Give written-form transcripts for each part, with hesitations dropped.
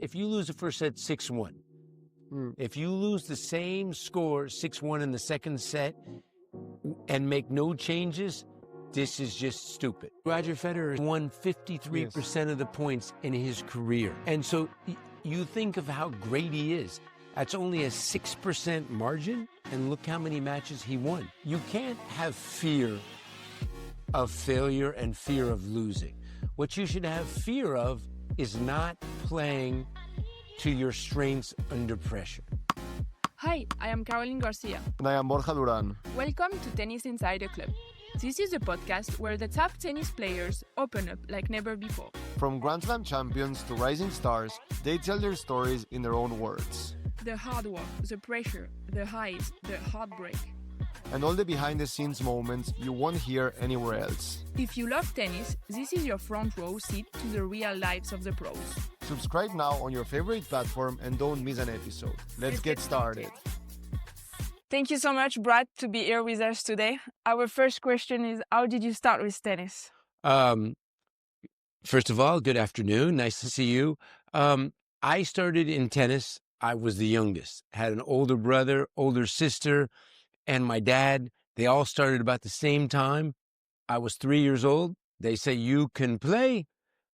If you lose the first set 6-1, if you lose the same score 6-1 in the second set and make no changes, this is just stupid. Roger Federer won 53% of the points in his career. And so you think of how great he is. That's only a 6% margin, and look how many matches he won. You can't have fear of failure and fear of losing. What you should have fear of is not playing to your strengths under pressure. Hi, I am Caroline Garcia. And I am Borja Duran. Welcome to Tennis Insider Club. This is a podcast where the top tennis players open up like never before. From Grand Slam champions to rising stars, they tell their stories in their own words. The hard work, the pressure, the highs, the heartbreak. And all the behind-the-scenes moments you won't hear anywhere else. If you love tennis, this is your front row seat to the real lives of the pros. Subscribe now on your favorite platform and don't miss an episode. Let's get started. Thank you so much, Brad, to be here with us today. Our first question is, how did you start with tennis? First of all, good afternoon. Nice to see you. I started in tennis. I was the youngest. Had an older brother, older sister, and my dad. They all started about the same time. I was 3 years old. They say you can play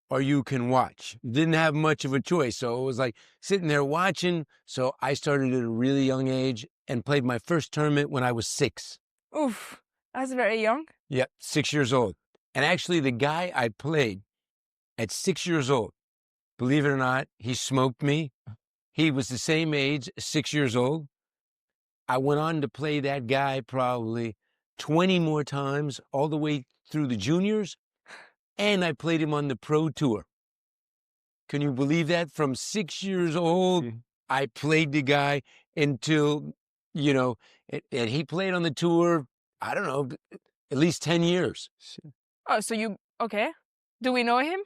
or you can watch. Didn't have much of a choice. So it was like sitting there watching. So I started at a really young age and played my first tournament when I was 6. Oof, that's very young. Yep, 6 years old. And actually the guy I played at 6 years old, believe it or not, he smoked me. He was the same age, 6 years old. I went on to play that guy probably 20 more times, all the way through the juniors, and I played him on the pro tour. Can you believe that? From 6 years old, I played the guy until, and he played on the tour, I don't know, at least 10 years. Oh, so okay. Do we know him?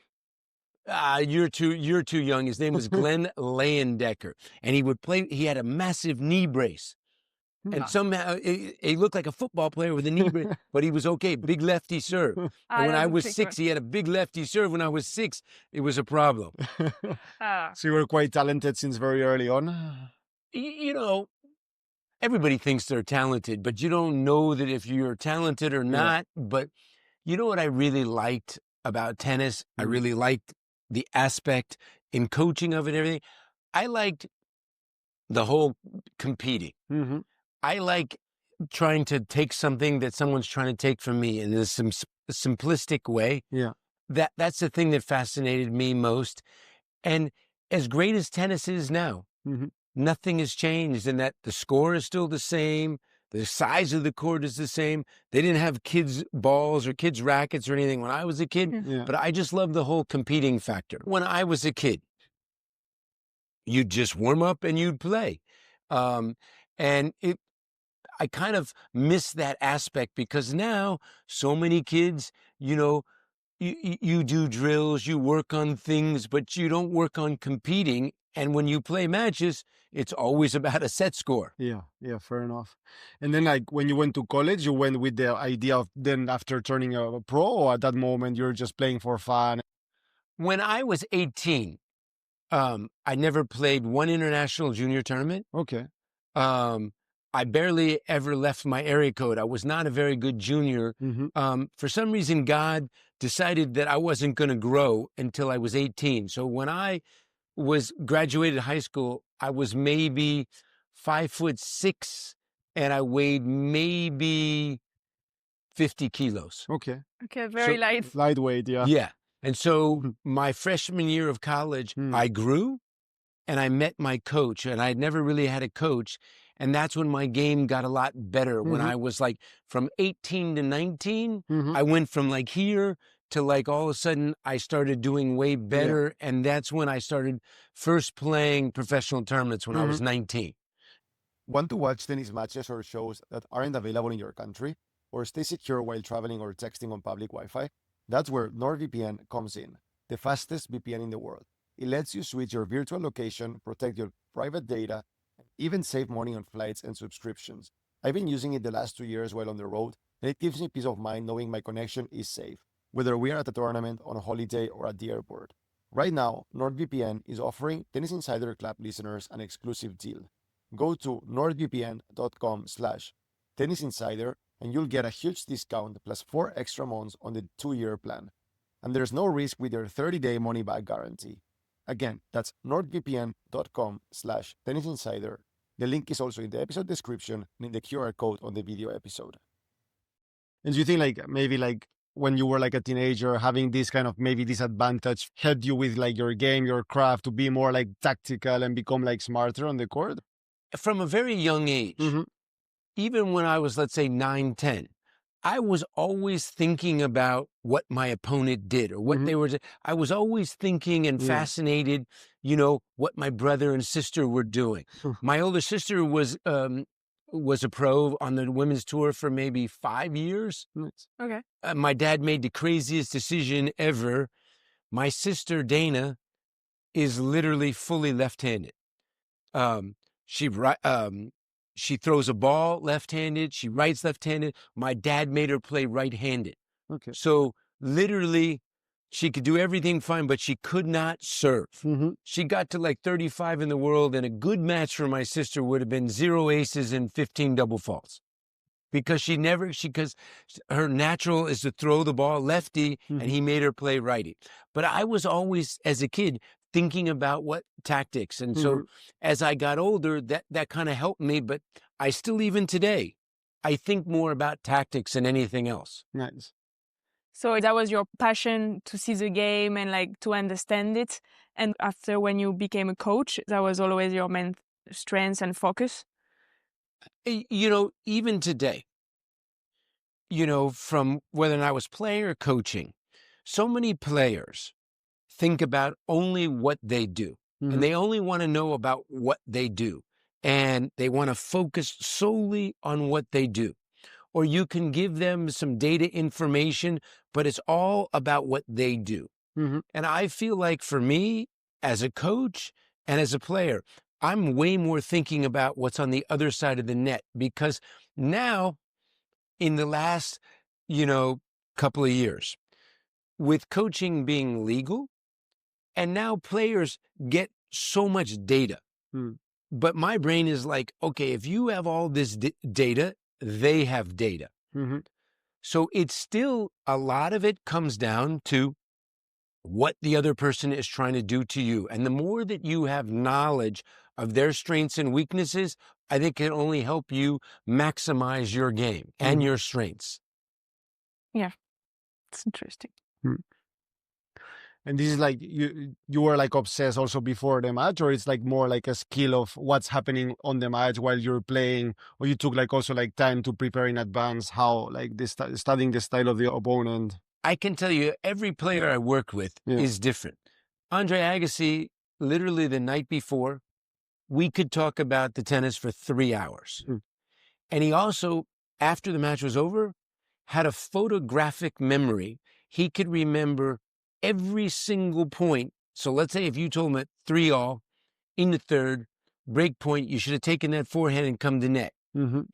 You're too young. His name was Glenn Leyendecker, and he had a massive knee brace. And somehow he looked like a football player with a knee brace, but he was okay. Big lefty serve. And when I was 6, he had a big lefty serve. When I was 6, it was a problem. So you were quite talented since very early on? Everybody thinks they're talented, but you don't know that if you're talented or not. But you know what I really liked about tennis? I really liked the aspect in coaching of it and everything. I liked the whole competing. Mm-hmm. I like trying to take something that someone's trying to take from me in a simplistic way. Yeah. That's the thing that fascinated me most. And as great as tennis is now, nothing has changed in that the score is still the same. The size of the court is the same. They didn't have kids' balls or kids' rackets or anything when I was a kid, but I just love the whole competing factor. When I was a kid, you'd just warm up and you'd play. I kind of miss that aspect because now so many kids, you do drills, you work on things, but you don't work on competing. And when you play matches, it's always about a set score. Yeah, fair enough. And then when you went to college, you went with the idea of then after turning a pro, or at that moment you're just playing for fun? When I was 18, I never played one international junior tournament. Okay. I barely ever left my area code. I was not a very good junior. For some reason, God decided that I wasn't going to grow until I was 18. So when I graduated high school, I was maybe 5'6", and I weighed maybe 50 kilos. Okay, very light. Lightweight, yeah. Yeah. And so my freshman year of college, I grew and I met my coach, and I had never really had a coach. And that's when my game got a lot better. When I was like from 18 to 19, I went from like here to like all of a sudden I started doing way better. And that's when I started first playing professional tournaments when I was 19. Want to watch tennis matches or shows that aren't available in your country, or stay secure while traveling or texting on public Wi-Fi? That's where NordVPN comes in, the fastest VPN in the world. It lets you switch your virtual location, protect your private data, and even save money on flights and subscriptions. I've been using it the last 2 years while on the road, and it gives me peace of mind knowing my connection is safe, whether we are at a tournament, on a holiday, or at the airport. Right now, NordVPN is offering Tennis Insider Club listeners an exclusive deal. Go to nordvpn.com/tennisinsider and you'll get a huge discount plus 4 extra months on the 2-year plan. And there's no risk with your 30-day money-back guarantee. Again, that's nordvpn.com/tennisinsider. The link is also in the episode description and in the QR code on the video episode. And do you think like maybe like when you were like a teenager, having this kind of maybe disadvantage helped you with like your game, your craft to be more like tactical and become like smarter on the court? From a very young age, even when I was, let's say, 9, 10, I was always thinking about what my opponent did or what they were. I was always thinking and fascinated, what my brother and sister were doing. My older sister was a pro on the women's tour for maybe 5 years. Okay. My dad made the craziest decision ever. My sister, Dana, is literally fully left-handed. She throws a ball left-handed. She writes left-handed. My dad made her play right-handed. Okay. So literally, she could do everything fine, but she could not serve. She got to like 35 in the world, and a good match for my sister would have been 0 aces and 15 double faults. Because because her natural is to throw the ball lefty, and he made her play righty. But I was always, as a kid, thinking about what tactics. And so as I got older, that kind of helped me. But I still, even today, I think more about tactics than anything else. Nice. So that was your passion to see the game and like to understand it. And after when you became a coach, that was always your main strength and focus? Even today, from whether I was playing or coaching, so many players think about only what they do. And they only want to know about what they do. And they want to focus solely on what they do. Or you can give them some data information, but it's all about what they do. And I feel like for me, as a coach and as a player, I'm way more thinking about what's on the other side of the net, because now in the last, couple of years, with coaching being legal, and now players get so much data. But my brain is like, okay, if you have all this data, they have data. So it's still, a lot of it comes down to what the other person is trying to do to you. And the more that you have knowledge of their strengths and weaknesses, I think it only help you maximize your game and your strengths. Yeah, it's interesting. And this is like, you were like obsessed also before the match, or it's like more like a skill of what's happening on the match while you're playing, or you took like also like time to prepare in advance, how like this studying the style of the opponent? I can tell you, every player I worked with is different. Andre Agassi, literally the night before, we could talk about the tennis for 3 hours. And he also, after the match was over, had a photographic memory. He could remember every single point. So let's say if you told him at 3-all, in the third, break point, you should have taken that forehand and come to net.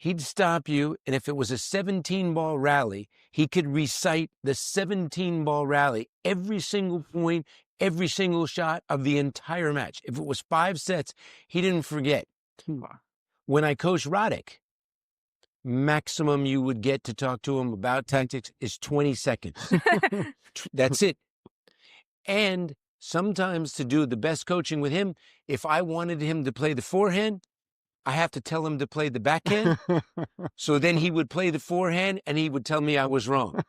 He'd stop you, and if it was a 17-ball rally, he could recite the 17-ball rally, every single point, every single shot of the entire match. If it was 5 sets, he didn't forget. When I coached Roddick, maximum you would get to talk to him about tactics is 20 seconds. That's it. And sometimes, to do the best coaching with him, if I wanted him to play the forehand, I have to tell him to play the backhand. So then he would play the forehand and he would tell me I was wrong.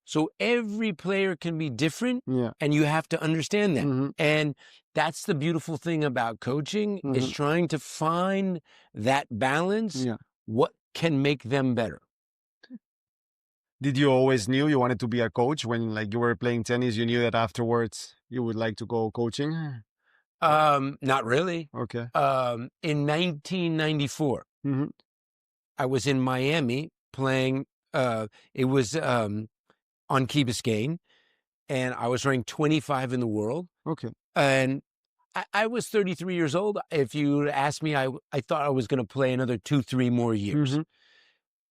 So every player can be different, and you have to understand that. And that's the beautiful thing about coaching, is trying to find that balance. What can make them better? Did you always knew you wanted to be a coach when like you were playing tennis? You knew that afterwards you would like to go coaching? Not really. Okay. In 1994, I was in Miami playing, it was on Key Biscayne, and I was ranked 25 in the world. Okay. And I was 33 years old. If you asked me, I thought I was going to play another 2-3 more years.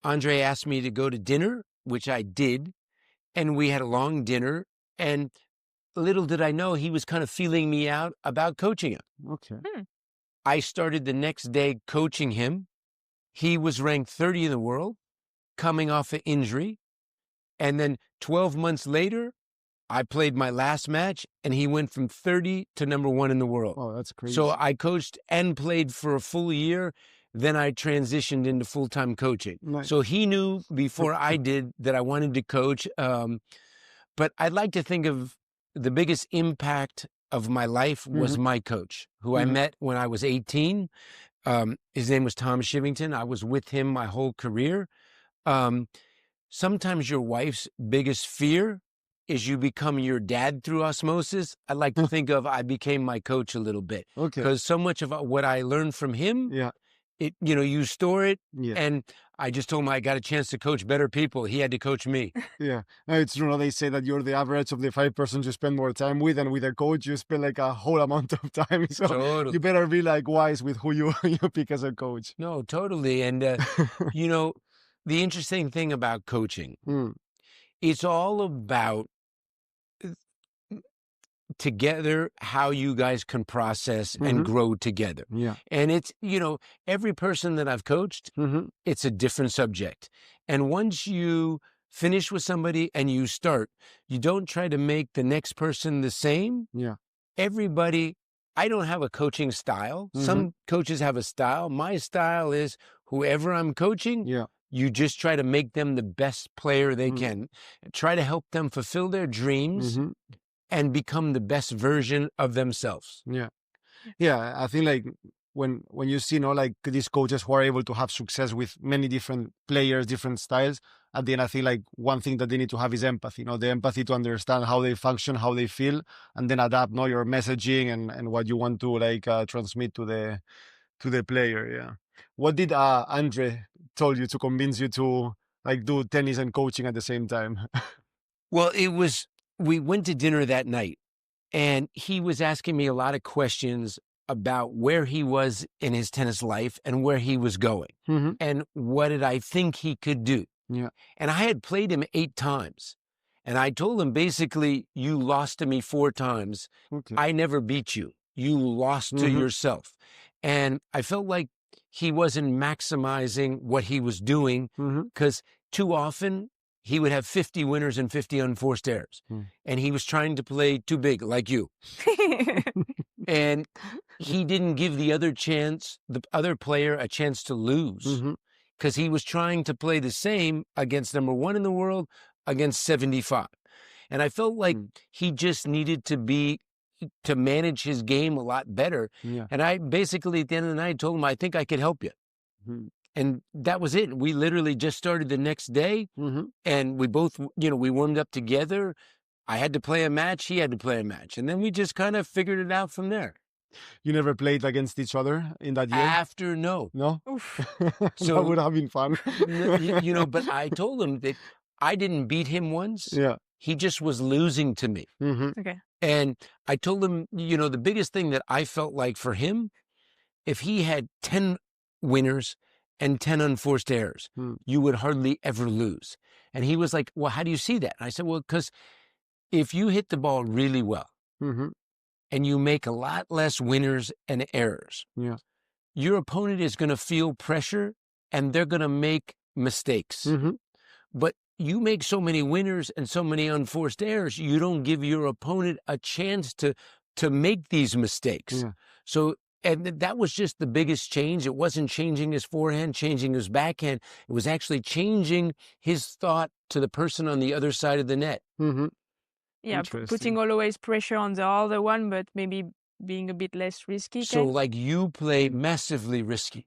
Andre asked me to go to dinner, which I did, and we had a long dinner. And little did I know he was kind of feeling me out about coaching him. Okay. I started the next day coaching him. He was ranked 30 in the world, coming off an injury. And then 12 months later, I played my last match, and he went from 30 to number 1 in the world. Oh, that's crazy. So I coached and played for a full year. Then I transitioned into full-time coaching. Nice. So he knew before I did that I wanted to coach. But I'd like to think of the biggest impact of my life was my coach, who I met when I was 18. His name was Tom Shivington. I was with him my whole career. Sometimes your wife's biggest fear is you become your dad through osmosis. I like to think of I became my coach a little bit. Okay. Because so much of what I learned from him, you store it. Yeah. And I just told him I got a chance to coach better people. He had to coach me. Yeah. No, it's true. No, they say that you're the average of the 5 persons you spend more time with, and with a coach, you spend like a whole amount of time. So Totally. you better be like wise with who you pick as a coach. No, totally. And, the interesting thing about coaching, it's all about together how you guys can process and grow together. Yeah. And it's, every person that I've coached, it's a different subject. And once you finish with somebody and you start, you don't try to make the next person the same. Yeah. I don't have a coaching style. Some coaches have a style. My style is whoever I'm coaching, you just try to make them the best player they can. Try to help them fulfill their dreams and become the best version of themselves. Yeah. Yeah. I think like when you see, like these coaches who are able to have success with many different players, different styles, at the end, I think like one thing that they need to have is empathy, the empathy to understand how they function, how they feel, and then adapt, your messaging and what you want to transmit to the player. Yeah. What did Andre told you to convince you to do tennis and coaching at the same time? Well, we went to dinner that night, and he was asking me a lot of questions about where he was in his tennis life and where he was going and what did I think he could do. Yeah. And I had played him 8 times. And I told him, basically, you lost to me 4 times. Okay. I never beat you. You lost to yourself. And I felt like he wasn't maximizing what he was doing because too often he would have 50 winners and 50 unforced errors. And he was trying to play too big, like you. And he didn't give the other player a chance to lose because he was trying to play the same against number 1 in the world against 75. And I felt like he just needed to manage his game a lot better. Yeah. And I basically, at the end of the night, told him, I think I could help you. And that was it. We literally just started the next day, and we both, we warmed up together. I had to play a match. He had to play a match. And then we just kind of figured it out from there. You never played against each other in that year? No. No? So that would have been fun. But I told him that I didn't beat him once. Yeah. He just was losing to me. Okay. And I told him, the biggest thing that I felt like for him, if he had 10 winners and 10 unforced errors, you would hardly ever lose. And he was like, well, how do you see that? And I said, well, because if you hit the ball really well and you make a lot less winners and errors, your opponent is going to feel pressure and they're going to make mistakes. But you make so many winners and so many unforced errors, you don't give your opponent a chance to make these mistakes. So, and that was just the biggest change. It wasn't changing his forehand, changing his backhand. It was actually changing his thought to the person on the other side of the net. Yeah, putting always pressure on the other one, but maybe being a bit less risky. So like you play massively risky.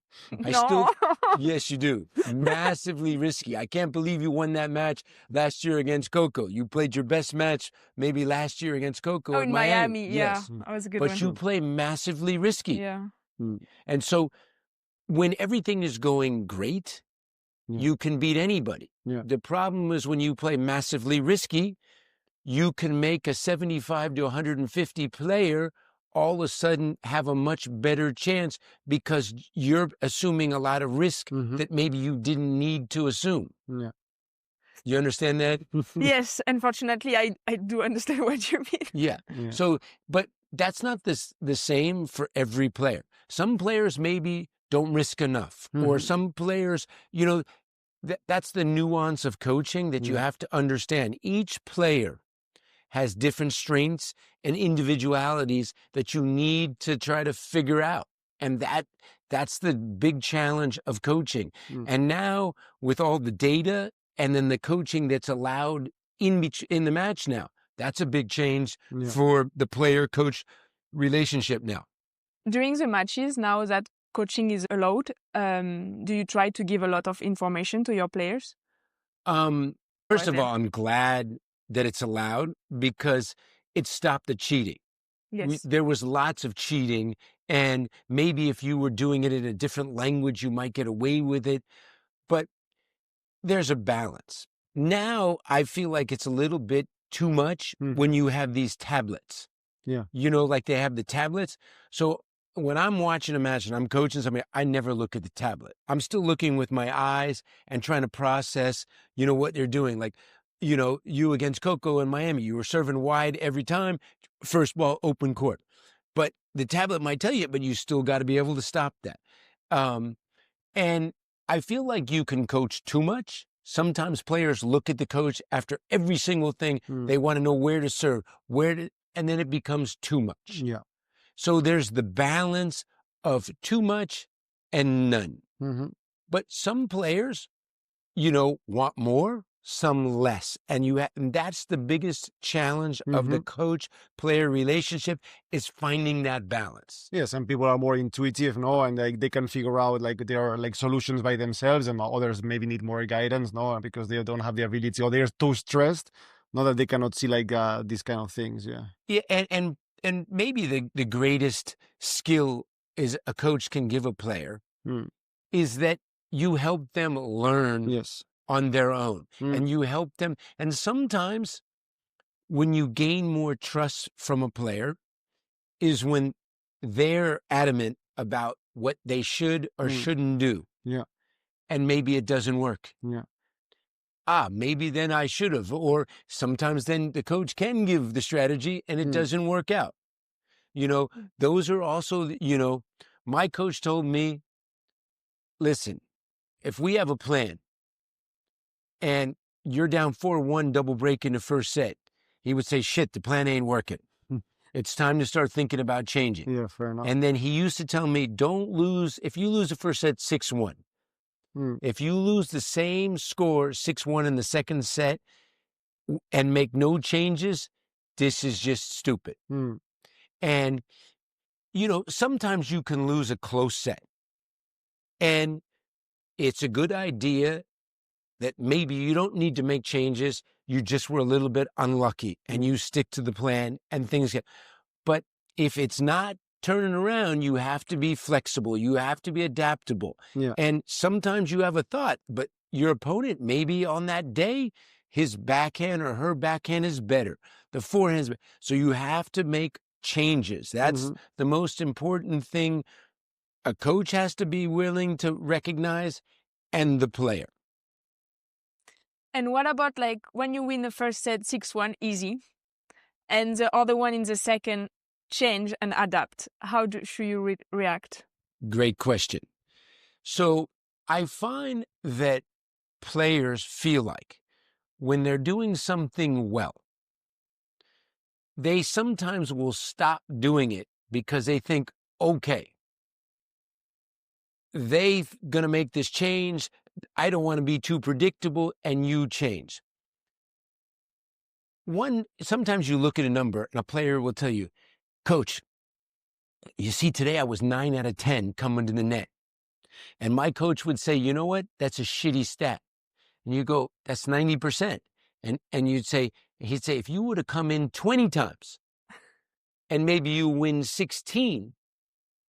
Yes, you do. Massively risky. I can't believe you won that match last year against Coco. You played your best match maybe last year against Coco in Miami. Yes. Yeah, that was a good one. one. But you play massively risky. Yeah. And so when everything is going great, you can beat anybody. The problem is when you play massively risky, you can make a 75 to 150 player all of a sudden have a much better chance because you're assuming a lot of risk that maybe you didn't need to assume. You understand that? Yes, unfortunately, I do understand what you mean. Yeah. So, but that's not the same for every player. Some players maybe don't risk enough, or some players, you know, that's the nuance of coaching that you have to understand. Each player has different strengths and individualities that you need to try to figure out. And that's the big challenge of coaching. And now with all the data and then the coaching that's allowed in the match now, that's a big change for the player-coach relationship now. During the matches, now that coaching is allowed, do you try to give a lot of information to your players? First of all, I'm glad that it's allowed because it stopped the cheating. Yes. There was lots of cheating, and maybe if you were doing it in a different language, you might get away with it. But there's a balance. Now I feel like it's a little bit too much when you have these tablets. Yeah. You know, like they have the tablets. So when I'm watching a match and I'm coaching somebody, I never look at the tablet. I'm still looking with my eyes and trying to process, you know, what they're doing. Like, you know, you against Coco in Miami, you were serving wide every time, first ball, open court. But the tablet might tell you, but you still got to be able to stop that. And I feel like you can coach too much. Sometimes players look at the coach after every single thing. They want to know where to serve, and then it becomes too much. Yeah. So there's the balance of too much and none. But some players, you know, want more, some less. And that's the biggest challenge of the coach-player relationship, is finding that balance. Yeah, some people are more intuitive, no, and like they can figure out like there are like solutions by themselves, and others maybe need more guidance, no, because they don't have the ability, or they're too stressed, not that they cannot see like these kind of things. Yeah, and maybe the greatest skill is a coach can give a player is that you help them learn on their own, and you help them. And sometimes when you gain more trust from a player is when they're adamant about what they should or shouldn't do. Yeah. And maybe it doesn't work. Yeah. Maybe then I should have. Or sometimes then the coach can give the strategy and it doesn't work out. You know, those are also, you know, my coach told me, listen, if we have a plan and you're down 4-1 double break in the first set, he would say, shit, the plan ain't working. It's time to start thinking about changing. Yeah, fair enough. And then he used to tell me, don't lose. If you lose the first set 6-1, if you lose the same score 6-1 in the second set and make no changes, this is just stupid. And, you know, sometimes you can lose a close set. And it's a good idea that maybe you don't need to make changes. You just were a little bit unlucky and you stick to the plan and things get. But if it's not turning around, you have to be flexible. You have to be adaptable. Yeah. And sometimes you have a thought, but your opponent, maybe on that day, his backhand or her backhand is better. The forehand is better. So you have to make changes. That's the most important thing a coach has to be willing to recognize, and the player. And what about like when you win the first set 6-1, easy, and the other one in the second, change and adapt? How should you react? Great question. So I find that players feel like when they're doing something well, they sometimes will stop doing it because they think, okay, they're going to make this change. I don't want to be too predictable, and you change. Sometimes you look at a number and a player will tell you, Coach, you see, today I was 9 out of 10 coming to the net. And my coach would say, you know what? That's a shitty stat. And you go, that's 90%. And he'd say, if you would have come in 20 times and maybe you win 16,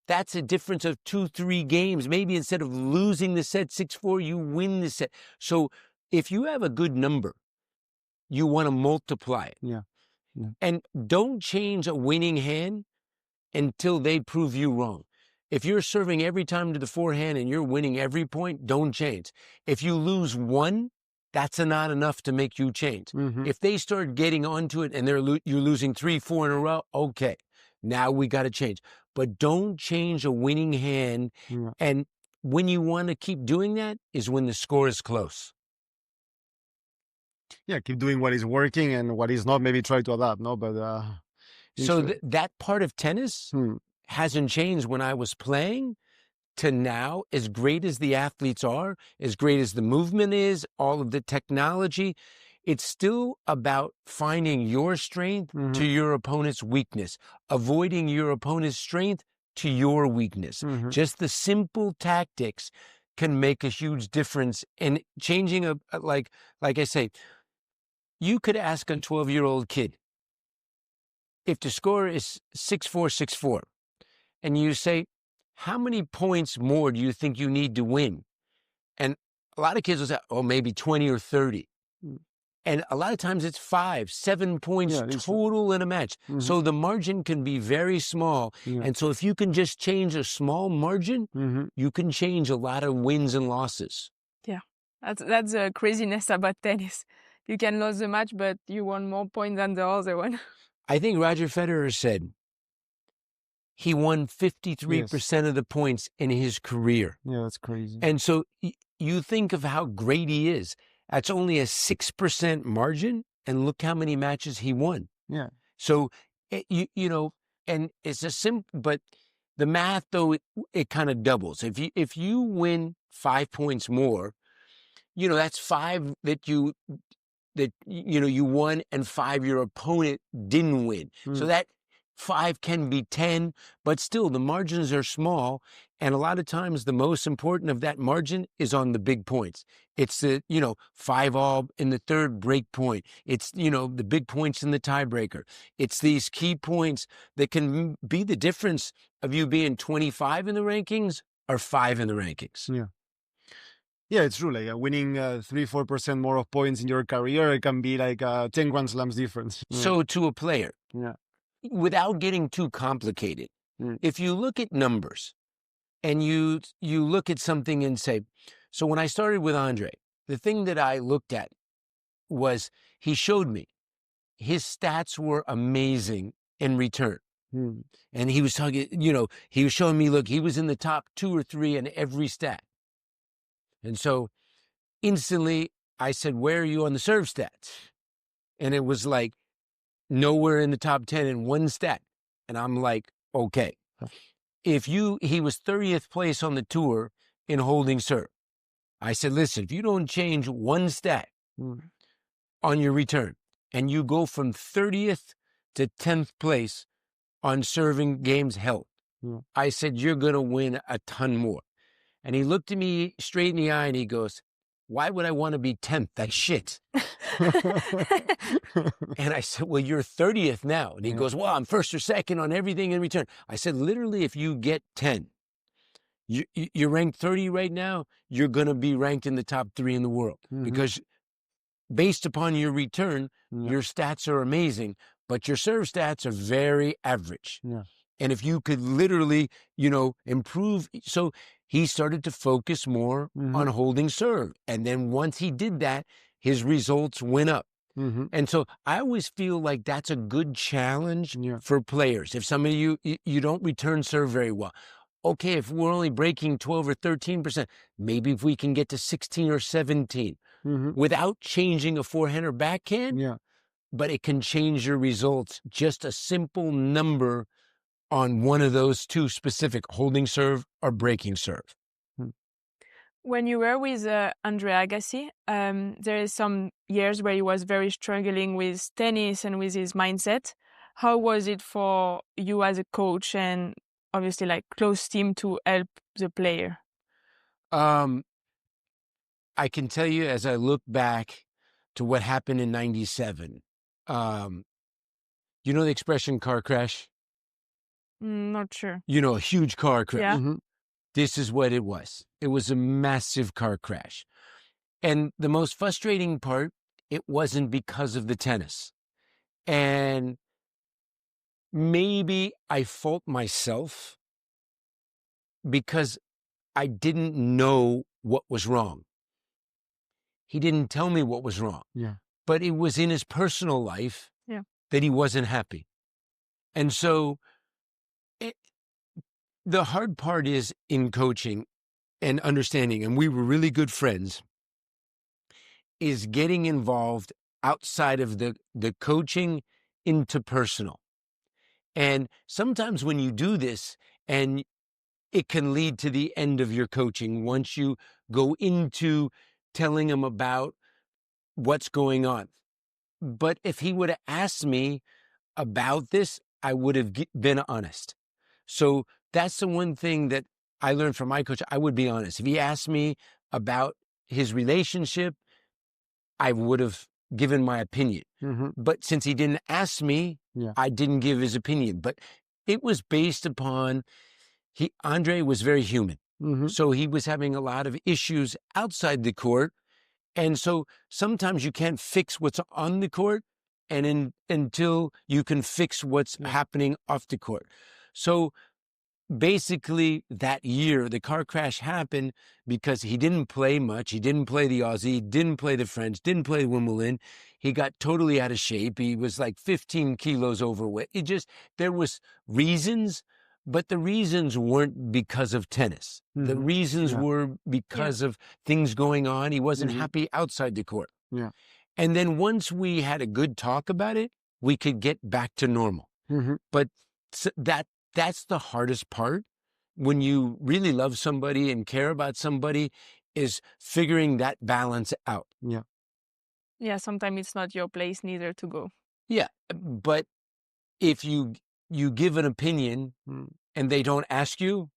that's a difference of 2-3 games. Maybe instead of losing the set 6-4, you win the set. So if you have a good number, you want to multiply it. Yeah. And don't change a winning hand until they prove you wrong. If you're serving every time to the forehand and you're winning every point, don't change. If you lose one, that's not enough to make you change. Mm-hmm. If they start getting onto it and you're losing 3-4 in a row, okay, now we got to change. But don't change a winning hand. Yeah. And when you want to keep doing that is when the score is close. Yeah, keep doing what is working, and what is not, maybe try to adapt. No, but so that part of tennis hasn't changed when I was playing to now. As great as the athletes are, as great as the movement is, all of the technology, it's still about finding your strength to your opponent's weakness, avoiding your opponent's strength to your weakness. Just the simple tactics can make a huge difference in changing like I say, you could ask a 12-year-old kid, if the score is 6-4, 6-4, and you say, how many points more do you think you need to win? And a lot of kids will say, oh, maybe 20 or 30. And a lot of times it's 5, 7 points total in a match. So the margin can be very small. And so if you can just change a small margin, you can change a lot of wins and losses. Yeah, that's the craziness about tennis. You can lose the match, but you won more points than the other one. I think Roger Federer said he won 53% of the points in his career. Yeah, that's crazy. And so you think of how great he is. That's only a 6% margin, and look how many matches he won. Yeah. So, you know, and it's a simple, but the math, though, it kind of doubles. If you win 5 points more, you know, that's 5 that you won, and 5 your opponent didn't win. So that 5 can be 10, but still the margins are small. And a lot of times the most important of that margin is on the big points. It's the, 5-all in the third break point. It's, the big points in the tiebreaker. It's these key points that can be the difference of you being 25 in the rankings or 5 in the rankings. Yeah. Yeah, it's true. Like winning 3-4% more of points in your career, it can be like 10 Grand Slams difference. So to a player, without getting too complicated, if you look at numbers and you look at something and say, so when I started with Andre, the thing that I looked at was he showed me his stats were amazing in return. And he was talking, he was showing me, look, he was in the top 2 or 3 in every stat. And so instantly I said, where are you on the serve stats? And it was like nowhere in the top 10 in one stat. And I'm like, okay, he was 30th place on the tour in holding serve. I said, listen, if you don't change one stat on your return and you go from 30th to 10th place on serving games held, I said, you're going to win a ton more. And he looked at me straight in the eye and he goes, why would I want to be 10th? That's shit. And I said, well, you're 30th now. And he goes, well, I'm first or second on everything in return. I said, literally, if you get 10, you're ranked 30 right now, you're going to be ranked in the top 3 in the world. Because based upon your return, your stats are amazing, but your serve stats are very average. And if you could literally, improve. So he started to focus more on holding serve. And then once he did that, his results went up. And so I always feel like that's a good challenge for players. If some of you don't return serve very well, okay, if we're only breaking 12 or 13%, maybe if we can get to 16 or 17 without changing a forehand or backhand, but it can change your results. Just a simple number on one of those two specific, holding serve or breaking serve. When you were with Andre Agassi, there is some years where he was very struggling with tennis and with his mindset. How was it for you as a coach and obviously like close team to help the player? I can tell you as I look back to what happened in 97, you know the expression car crash? Not sure. A huge car crash. Yeah. This is what it was. It was a massive car crash. And the most frustrating part, it wasn't because of the tennis. And maybe I fault myself because I didn't know what was wrong. he didn't tell me what was wrong. Yeah. But it was in his personal life that he wasn't happy. And so the hard part is in coaching and understanding, and we were really good friends, is getting involved outside of the coaching into personal. And sometimes when you do this, and it can lead to the end of your coaching once you go into telling him about what's going on. But if he would have asked me about this, I would have been honest. So that's the one thing that I learned from my coach. I would be honest. If he asked me about his relationship, I would have given my opinion. But since he didn't ask me, I didn't give his opinion. But it was based upon, Andre was very human. So he was having a lot of issues outside the court. And so sometimes you can't fix what's on the court until you can fix what's happening off the court. So basically that year, the car crash happened because he didn't play much. He didn't play the Aussie, didn't play the French, didn't play Wimbledon. He got totally out of shape. He was like 15 kilos overweight. There was reasons, but the reasons weren't because of tennis. The reasons were because of things going on. He wasn't happy outside the court. And then once we had a good talk about it, we could get back to normal. But that's the hardest part. When you really love somebody and care about somebody, is figuring that balance out. Yeah, sometimes it's not your place neither to go. Yeah, but if you give an opinion and they don't ask you,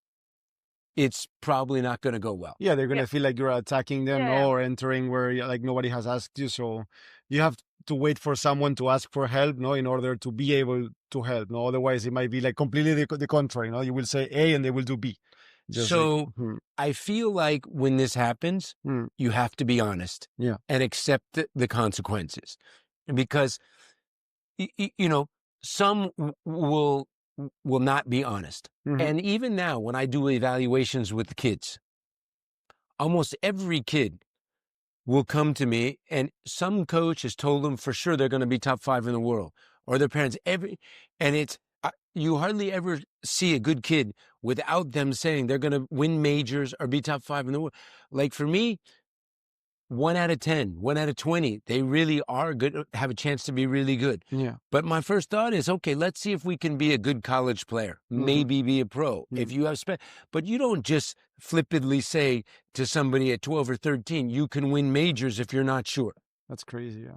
it's probably not going to go well. Yeah, they're going to feel like you're attacking them or entering where like nobody has asked you. So you have to wait for someone to ask for help, in order to be able to help. Otherwise it might be like completely the contrary. You will say A and they will do B. I feel like when this happens, you have to be honest and accept the consequences, because some will not be honest. And even now, when I do evaluations with the kids, almost every kid will come to me, and some coach has told them for sure they're going to be top 5 in the world, or their parents. And it's you hardly ever see a good kid without them saying they're going to win majors or be top 5 in the world. Like for me, 1 out of 10, 1 out of 20, they really are good, have a chance to be really good. But my first thought is, okay, let's see if we can be a good college player, maybe be a pro. If you have but you don't just flippantly say to somebody at 12 or 13, you can win majors if you're not sure. That's crazy,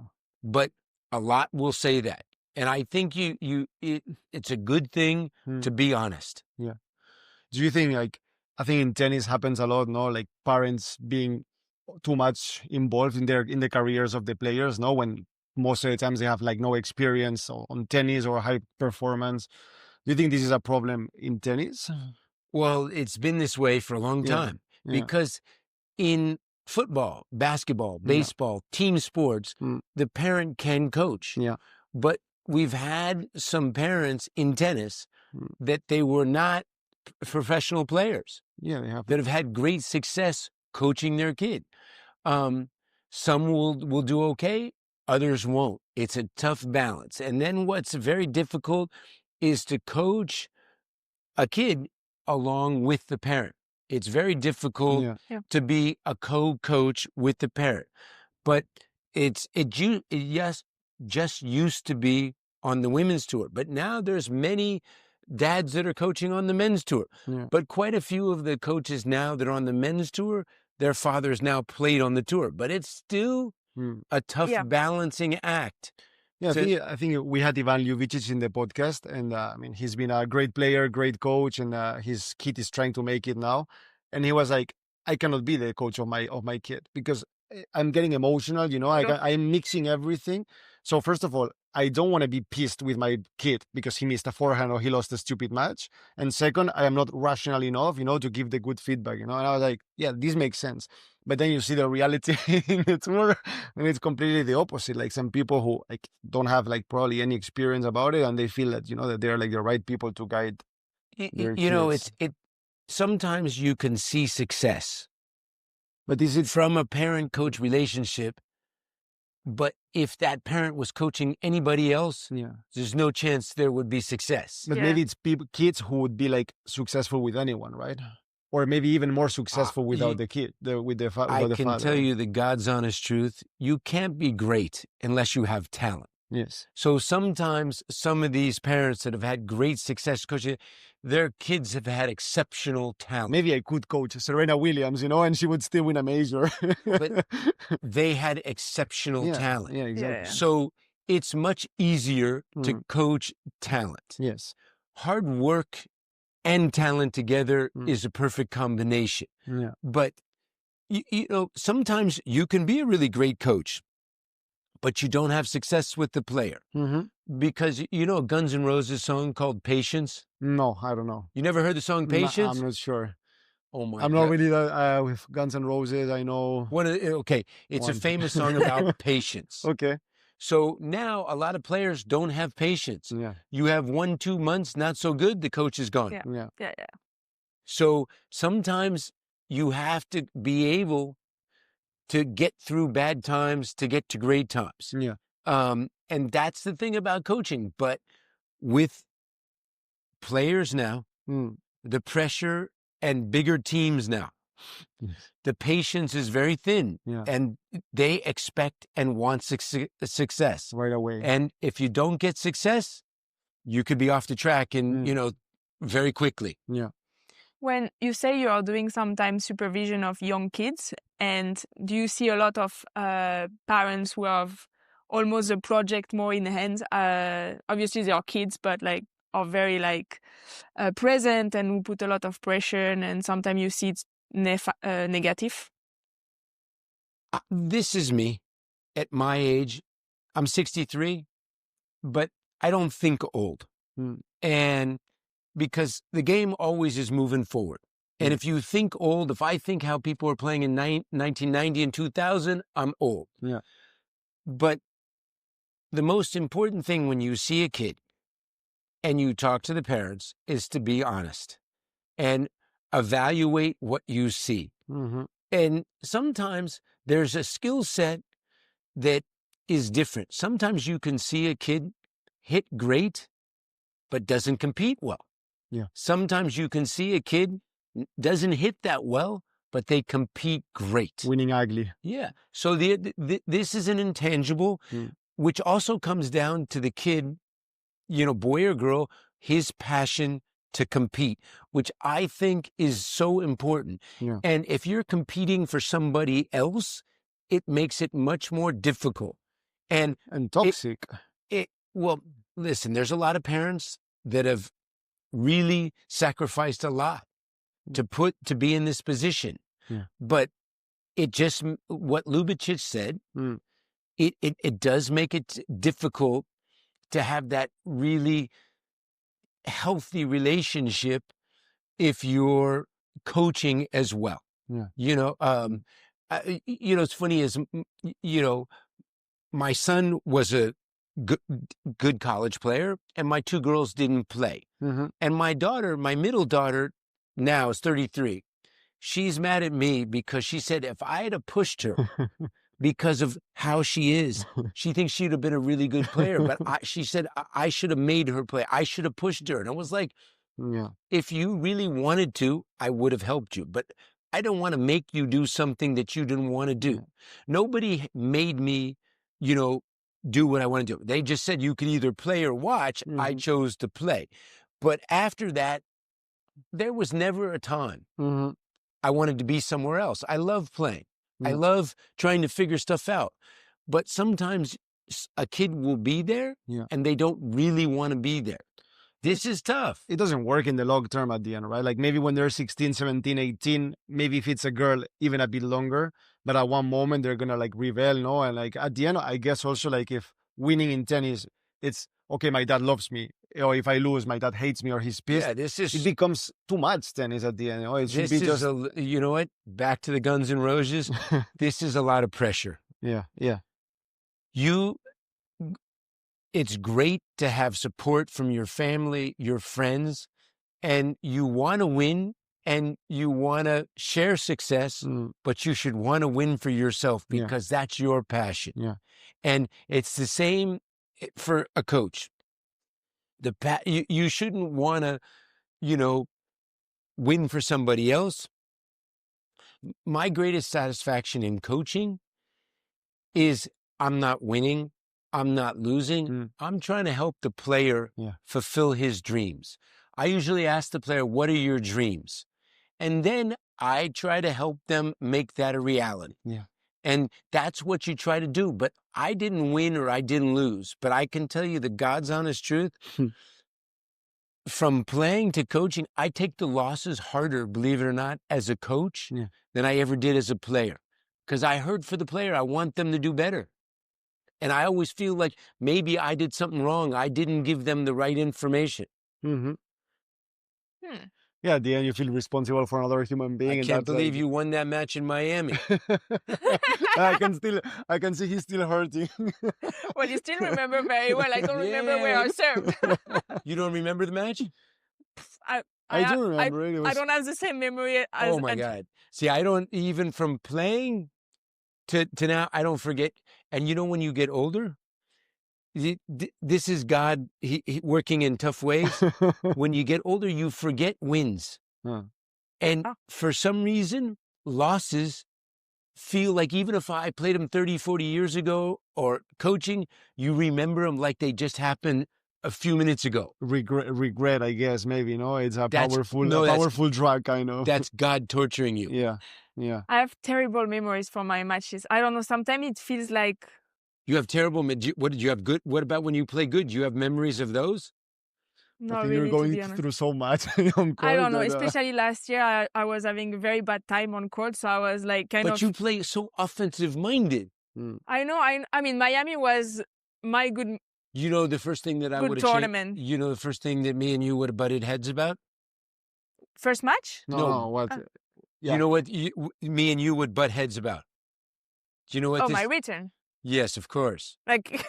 But a lot will say that. And I think it's a good thing to be honest. Do you think, I think in tennis happens a lot, like parents being too much involved in the careers of the players, when most of the times they have like no experience on tennis or high performance. Do you think this is a problem in tennis? Well, it's been this way for a long time because in football, basketball, baseball, team sports, the parent can coach. But we've had some parents in tennis that they were not professional players. They that have had great success coaching their kid. Some will do okay, others won't. It's a tough balance. And then what's very difficult is to coach a kid along with the parent. It's very difficult to be a co-coach with the parent. But it just used to be on the women's tour. But now there's many dads that are coaching on the men's tour. But quite a few of the coaches now that are on the men's tour, their fathers now played on the tour. But it's still a tough balancing act. I think we had Ivan Ljubicic in the podcast, and he's been a great player, great coach, and his kid is trying to make it now. And he was like, I cannot be the coach of my kid because I'm getting emotional, I'm mixing everything. So first of all, I don't want to be pissed with my kid because he missed a forehand or he lost a stupid match. And second, I am not rational enough, to give the good feedback, And I was like, yeah, this makes sense. But then you see the reality in the tour, and it's completely the opposite. Like some people who don't have probably any experience about it, and they feel that that they're the right people to guide their kids. Sometimes you can see success But is it from a parent-coach relationship. But if that parent was coaching anybody else, there's no chance there would be success. But maybe it's kids who would be like successful with anyone, right? Or maybe even more successful without the kid, with the father. I can tell you the God's honest truth. You can't be great unless you have talent. Yes. So sometimes some of these parents that have had great success coaching, their kids have had exceptional talent. Maybe I could coach Serena Williams, and she would still win a major. But they had exceptional talent. Yeah, exactly. So it's much easier to coach talent. Yes. Hard work and talent together is a perfect combination. Yeah. But, sometimes you can be a really great coach, but you don't have success with the player. Because, a Guns N' Roses song called Patience? No, I don't know. You never heard the song Patience? I'm not sure. Oh, my God. I'm not really with Guns N' Roses. I know. It's a famous song about patience. Okay. So now a lot of players don't have patience. Yeah. You have 1-2 months, not so good, the coach is gone. Yeah. So sometimes you have to be able to get through bad times to get to great times. Yeah. And that's the thing about coaching. But with players now, the pressure and bigger teams now, the patience is very thin. Yeah. And they expect and want success right away. And if you don't get success, you could be off the track and, very quickly. Yeah. When you say you are doing sometimes supervision of young kids, and do you see a lot of parents who have almost a project more in hand? Obviously, they are kids, but are very present and who put a lot of pressure, and sometimes you see it's negative. This is me at my age. I'm 63, but I don't think old. And because the game always is moving forward. And if you think old, if I think how people were playing in 1990 and 2000, I'm old. Yeah. But the most important thing when you see a kid and you talk to the parents is to be honest and evaluate what you see. And sometimes there's a skill set that is different. Sometimes you can see a kid hit great, but doesn't compete well. Yeah. Sometimes you can see a kid doesn't hit that well, but they compete great. Winning ugly. Yeah. So this is an intangible, which also comes down to the kid, boy or girl, his passion to compete, which I think is so important. Yeah. And if you're competing for somebody else, it makes it much more difficult. And toxic. Well, listen, there's a lot of parents that have really sacrificed a lot to be in this position. Yeah. But it just, what Lubitsch said, it does make it difficult to have that really healthy relationship if you're coaching as well. Yeah. It's funny is, my son was a good college player and my two girls didn't play. And my daughter, my middle daughter now is 33. She's mad at me because she said if I had pushed her because of how she is, she thinks she'd have been a really good player. But she said I should have made her play. I should have pushed her. And I was like, if you really wanted to, I would have helped you. But I don't want to make you do something that you didn't want to do. Nobody made me, do what I want to do. They just said you could either play or watch. I chose to play. But after that, there was never a time I wanted to be somewhere else. I love playing. I love trying to figure stuff out. But sometimes a kid will be there and they don't really want to be there. This is tough. It doesn't work in the long term at the end, right? Like maybe when they're 16, 17, 18, maybe if it's a girl, even a bit longer. But at one moment, they're going to rebel, no? And at the end, I guess also if winning in tennis, it's, okay, my dad loves me. Or if I lose, my dad hates me or he's pissed. Yeah, it becomes too much tennis at the end. It should be just... you know what? Back to the Guns N' Roses. This is a lot of pressure. Yeah. It's great to have support from your family, your friends, and you want to win and you want to share success, but you should want to win for yourself because that's your passion. Yeah. And it's the same for a coach. You shouldn't want to, win for somebody else. My greatest satisfaction in coaching is I'm not winning, I'm not losing. I'm trying to help the player fulfill his dreams. I usually ask the player, what are your dreams? And then I try to help them make that a reality. Yeah. And that's what you try to do. But I didn't win or I didn't lose. But I can tell you the God's honest truth. From playing to coaching, I take the losses harder, believe it or not, as a coach than I ever did as a player. Because I heard for the player, I want them to do better. And I always feel like maybe I did something wrong. I didn't give them the right information. Yeah, at the end, you feel responsible for another human being. I can't believe you won that match in Miami. I can see he's still hurting. Well, you still remember very well. I don't remember where I served. You don't remember the match? I do remember it. I don't have the same memory as... Oh, my God. See, I don't, even from playing to now, I don't forget. And when you get older, this is God he working in tough ways. When you get older, you forget wins. And for some reason, losses feel like even if I played them 30, 40 years ago or coaching, you remember them like they just happened a few minutes ago. Regret, I guess, maybe, no? It's a powerful drug, kind of. That's God torturing you. Yeah. I have terrible memories from my matches. I don't know, sometimes it feels like... You have terrible... What did you have good? What about when you play good? Do you have memories of those? Not I think really, you're going through so much on court. I don't know, especially last year, I was having a very bad time on court, so I was like But you play so offensive-minded. I know, I mean, Miami was my good... The first thing that I would have tournament. The first thing that me and you would have butted heads about? First match? No, what? Yeah. You know what me and you would butt heads about? Do you know what my return. Yes, of course. Like...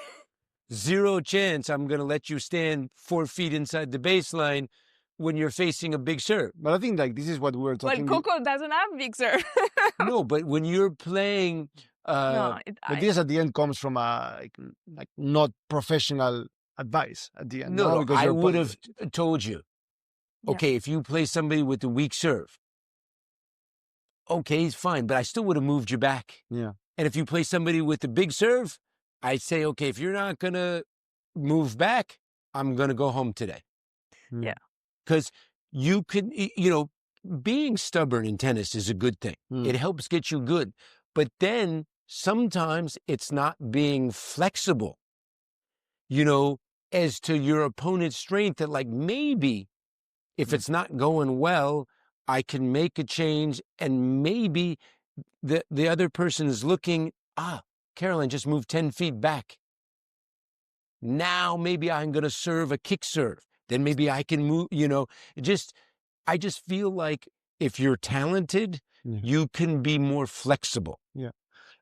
Zero chance I'm going to let you stand 4 feet inside the baseline when you're facing a big serve. But I think this is what we were talking about. Well, Coco doesn't have big serve. No, but when you're playing... but this at the end comes from not professional advice at the end. No, I would have told you, okay, if you play somebody with a weak serve, okay, it's fine, but I still would have moved you back. Yeah. And if you play somebody with a big serve, I'd say, okay, if you're not going to move back, I'm going to go home today. Yeah. Because you can, being stubborn in tennis is a good thing. It helps get you good. But then sometimes it's not being flexible, as to your opponent's strength that maybe if it's not going well, I can make a change and maybe the other person is looking, Caroline just moved 10 feet back. Now maybe I'm going to serve a kick serve. Then maybe I can move, I just feel like if you're talented, you can be more flexible. Yeah.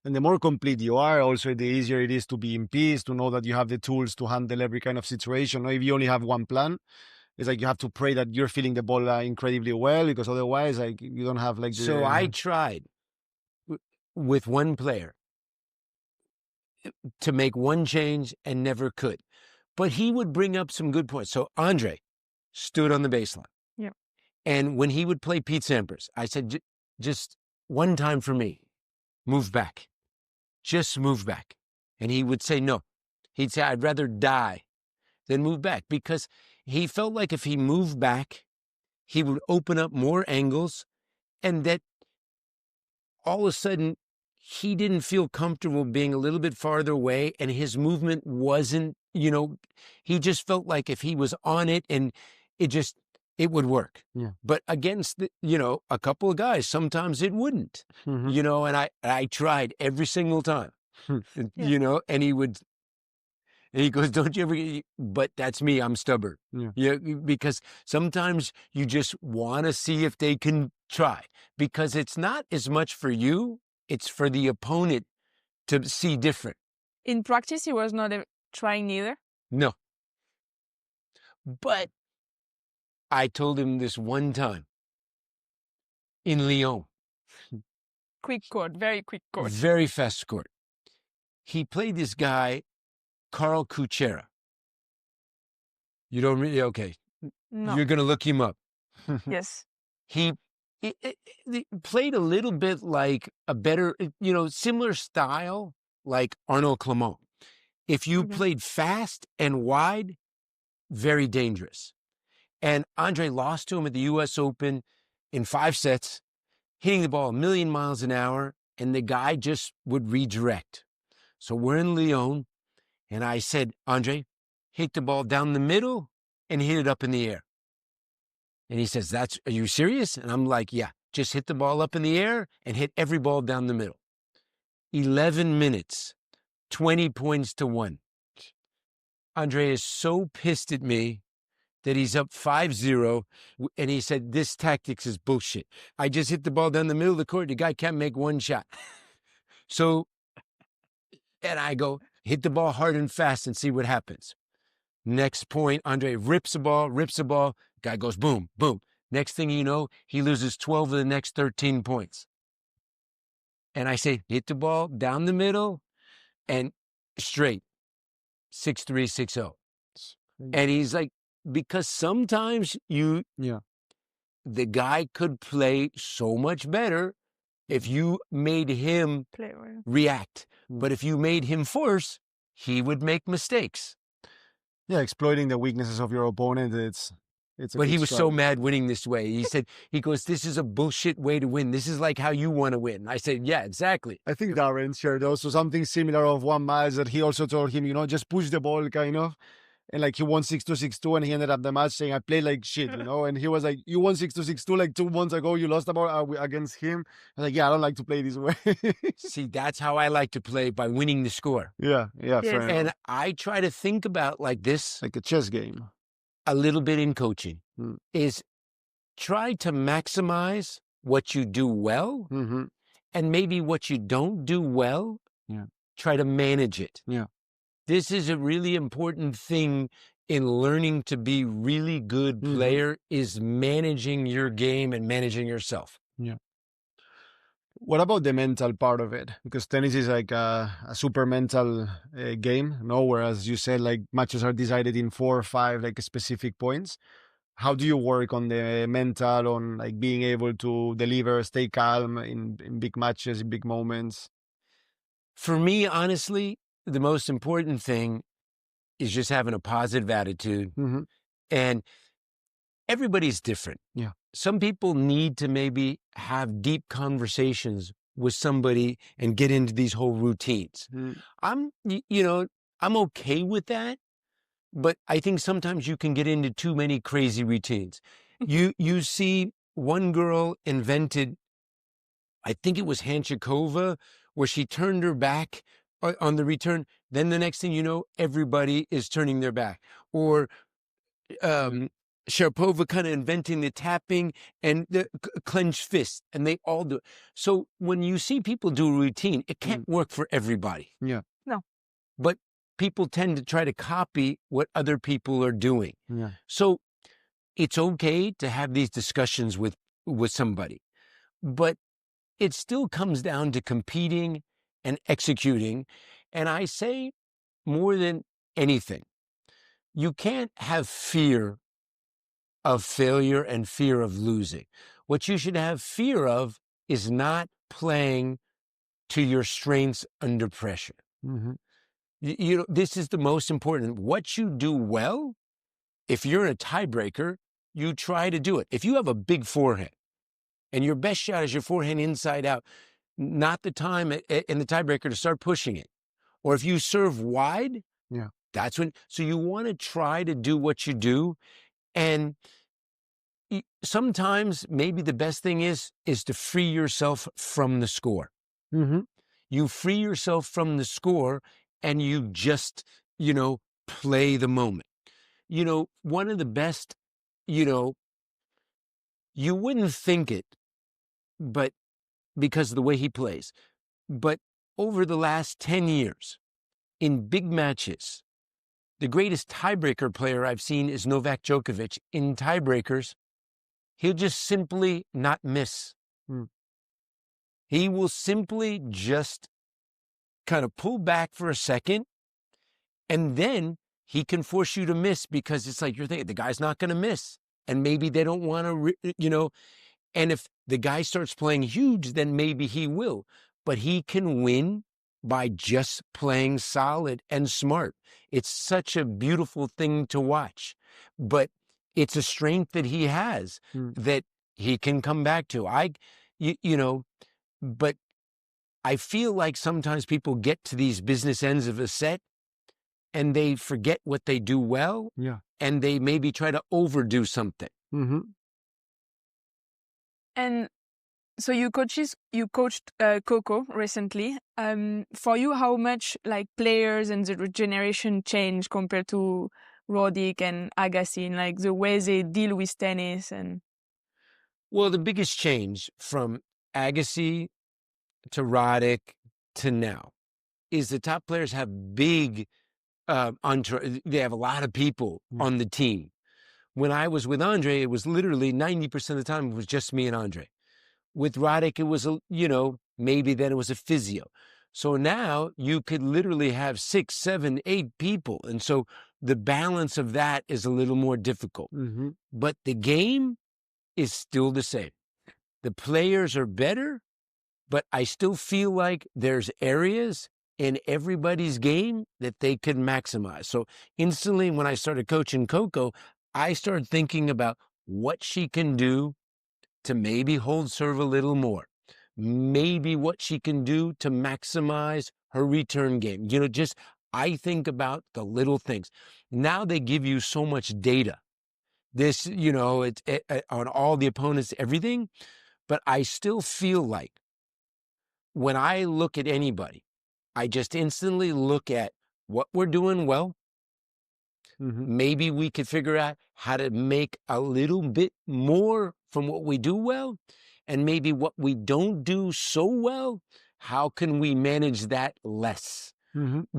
And the more complete you are, also the easier it is to be in peace, to know that you have the tools to handle every kind of situation. Or if you only have one plan, it's like you have to pray that you're feeling the ball incredibly well, because otherwise you don't have So I tried with one player to make one change and never could. But he would bring up some good points. So Andre stood on the baseline. Yeah. And when he would play Pete Sampras, I said, just one time for me, move back. Just move back. And he would say, no. He'd say, I'd rather die than move back, because he felt like if he moved back, he would open up more angles, and that all of a sudden he didn't feel comfortable being a little bit farther away, and his movement wasn't, he just felt like if he was on it and it would work. Yeah. But against a couple of guys, sometimes it wouldn't, and I tried every single time, and he goes, don't you ever, but that's me, I'm stubborn. Yeah. Because sometimes you just want to see if they can try, because it's not as much for you, it's for the opponent to see different. In practice, he was not trying either? No. But I told him this one time, in Lyon. Quick court, very quick court. Very fast court. He played this guy, Caro. You don't really, okay. No. You're going to look him up. Yes. He played a little bit like a better, similar style like Arnaud Clément. If you played fast and wide, very dangerous. And Andre lost to him at the U.S. Open in 5 sets, hitting the ball 1,000,000 miles an hour, and the guy just would redirect. So we're in Lyon, and I said, Andre, hit the ball down the middle and hit it up in the air. And he says, are you serious? And I'm like, yeah, just hit the ball up in the air and hit every ball down the middle. 11 minutes, 20 points to 1. Andre is so pissed at me that he's up 5-0, and he said, this tactics is bullshit. I just hit the ball down the middle of the court. The guy can't make one shot. So, and I go, hit the ball hard and fast and see what happens. Next point, Andre rips the ball. Guy goes boom, boom. Next thing you know, he loses 12 of the next 13 points. And I say, hit the ball down the middle and straight. 6-3, 6-0. And he's like, because sometimes the guy could play so much better if you made him react. But if you made him force, he would make mistakes. Yeah, exploiting the weaknesses of your opponent, it's But he was so mad winning this way. He goes, this is a bullshit way to win. This is like how you want to win. I said, yeah, exactly. I think Darren shared also something similar of one match that he also told him, just push the ball, kind of. And like he won 6-2, 6-2, and he ended up the match saying, I played like shit, And he was like, you won 6-2, 6-2 like 2 months ago. You lost the ball against him. I was like, yeah, I don't like to play this way. See, that's how I like to play, by winning the score. Yeah, fair enough. And I try to think about like this. Like a chess game. A little bit in coaching is try to maximize what you do well, and maybe what you don't do well, try to manage it. Yeah. This is a really important thing in learning to be really good player, is managing your game and managing yourself. Yeah. What about the mental part of it? Because tennis is like a super mental game, whereas you said like matches are decided in 4 or 5 like specific points. How do you work on the mental, on like being able to deliver, stay calm in big matches, in big moments? For me, honestly, the most important thing is just having a positive attitude. And everybody's different. Yeah. Some people need to maybe have deep conversations with somebody and get into these whole routines. I'm okay with that, but I think sometimes you can get into too many crazy routines. You see one girl invented, I think it was Hanchikova, where she turned her back on the return. Then the next thing you know, everybody is turning their back. Or Sharapova kind of inventing the tapping and the clenched fist, and they all do it. So when you see people do a routine, it can't work for everybody. Yeah. No. But people tend to try to copy what other people are doing. Yeah. So it's okay to have these discussions with somebody, but it still comes down to competing and executing. And I say, more than anything, you can't have fear of failure and fear of losing. What you should have fear of is not playing to your strengths under pressure. This is the most important. What you do well, if you're in a tiebreaker, you try to do it. If you have a big forehand and your best shot is your forehand inside out, not the time in the tiebreaker to start pushing it. Or if you serve wide, that's when. So you want to try to do what you do. And sometimes maybe the best thing is to free yourself from the score. You free yourself from the score and you just, play the moment. One of the best, you wouldn't think it, but because of the way he plays. But over the last 10 years, in big matches, the greatest tiebreaker player I've seen is Novak Djokovic. In tiebreakers, he'll just simply not miss He will simply just kind of pull back for a second, and then he can force you to miss because it's like you're thinking the guy's not going to miss. And maybe they don't want to, and if the guy starts playing huge, then maybe he will. But he can win by just playing solid and smart. It's such a beautiful thing to watch. But it's a strength that he has that he can come back to. But I feel like sometimes people get to these business ends of a set and they forget what they do well. Yeah. And they maybe try to overdo something. Mm-hmm. And so you coached Coco recently. For you, how much like players and the generation change compared to Roddick and Agassi, in like the way they deal with tennis? And well, the biggest change from Agassi to Roddick to now is the top players have big they have a lot of people on the team. When I was with Andre, it was literally 90% of the time it was just me and Andre. With Roddick, it was maybe then it was a physio. So now you could literally have 6, 7, 8 people, and so the balance of that is a little more difficult. But the game is still the same. The players are better, but I still feel like there's areas in everybody's game that they could maximize. So instantly when I started coaching Coco, I started thinking about what she can do to maybe hold serve a little more. Maybe what she can do to maximize her return game. I think about the little things. Now they give you so much data. This, on all the opponents, everything. But I still feel like when I look at anybody, I just instantly look at what we're doing well. Maybe we could figure out how to make a little bit more from what we do well, and maybe what we don't do so well, how can we manage that less?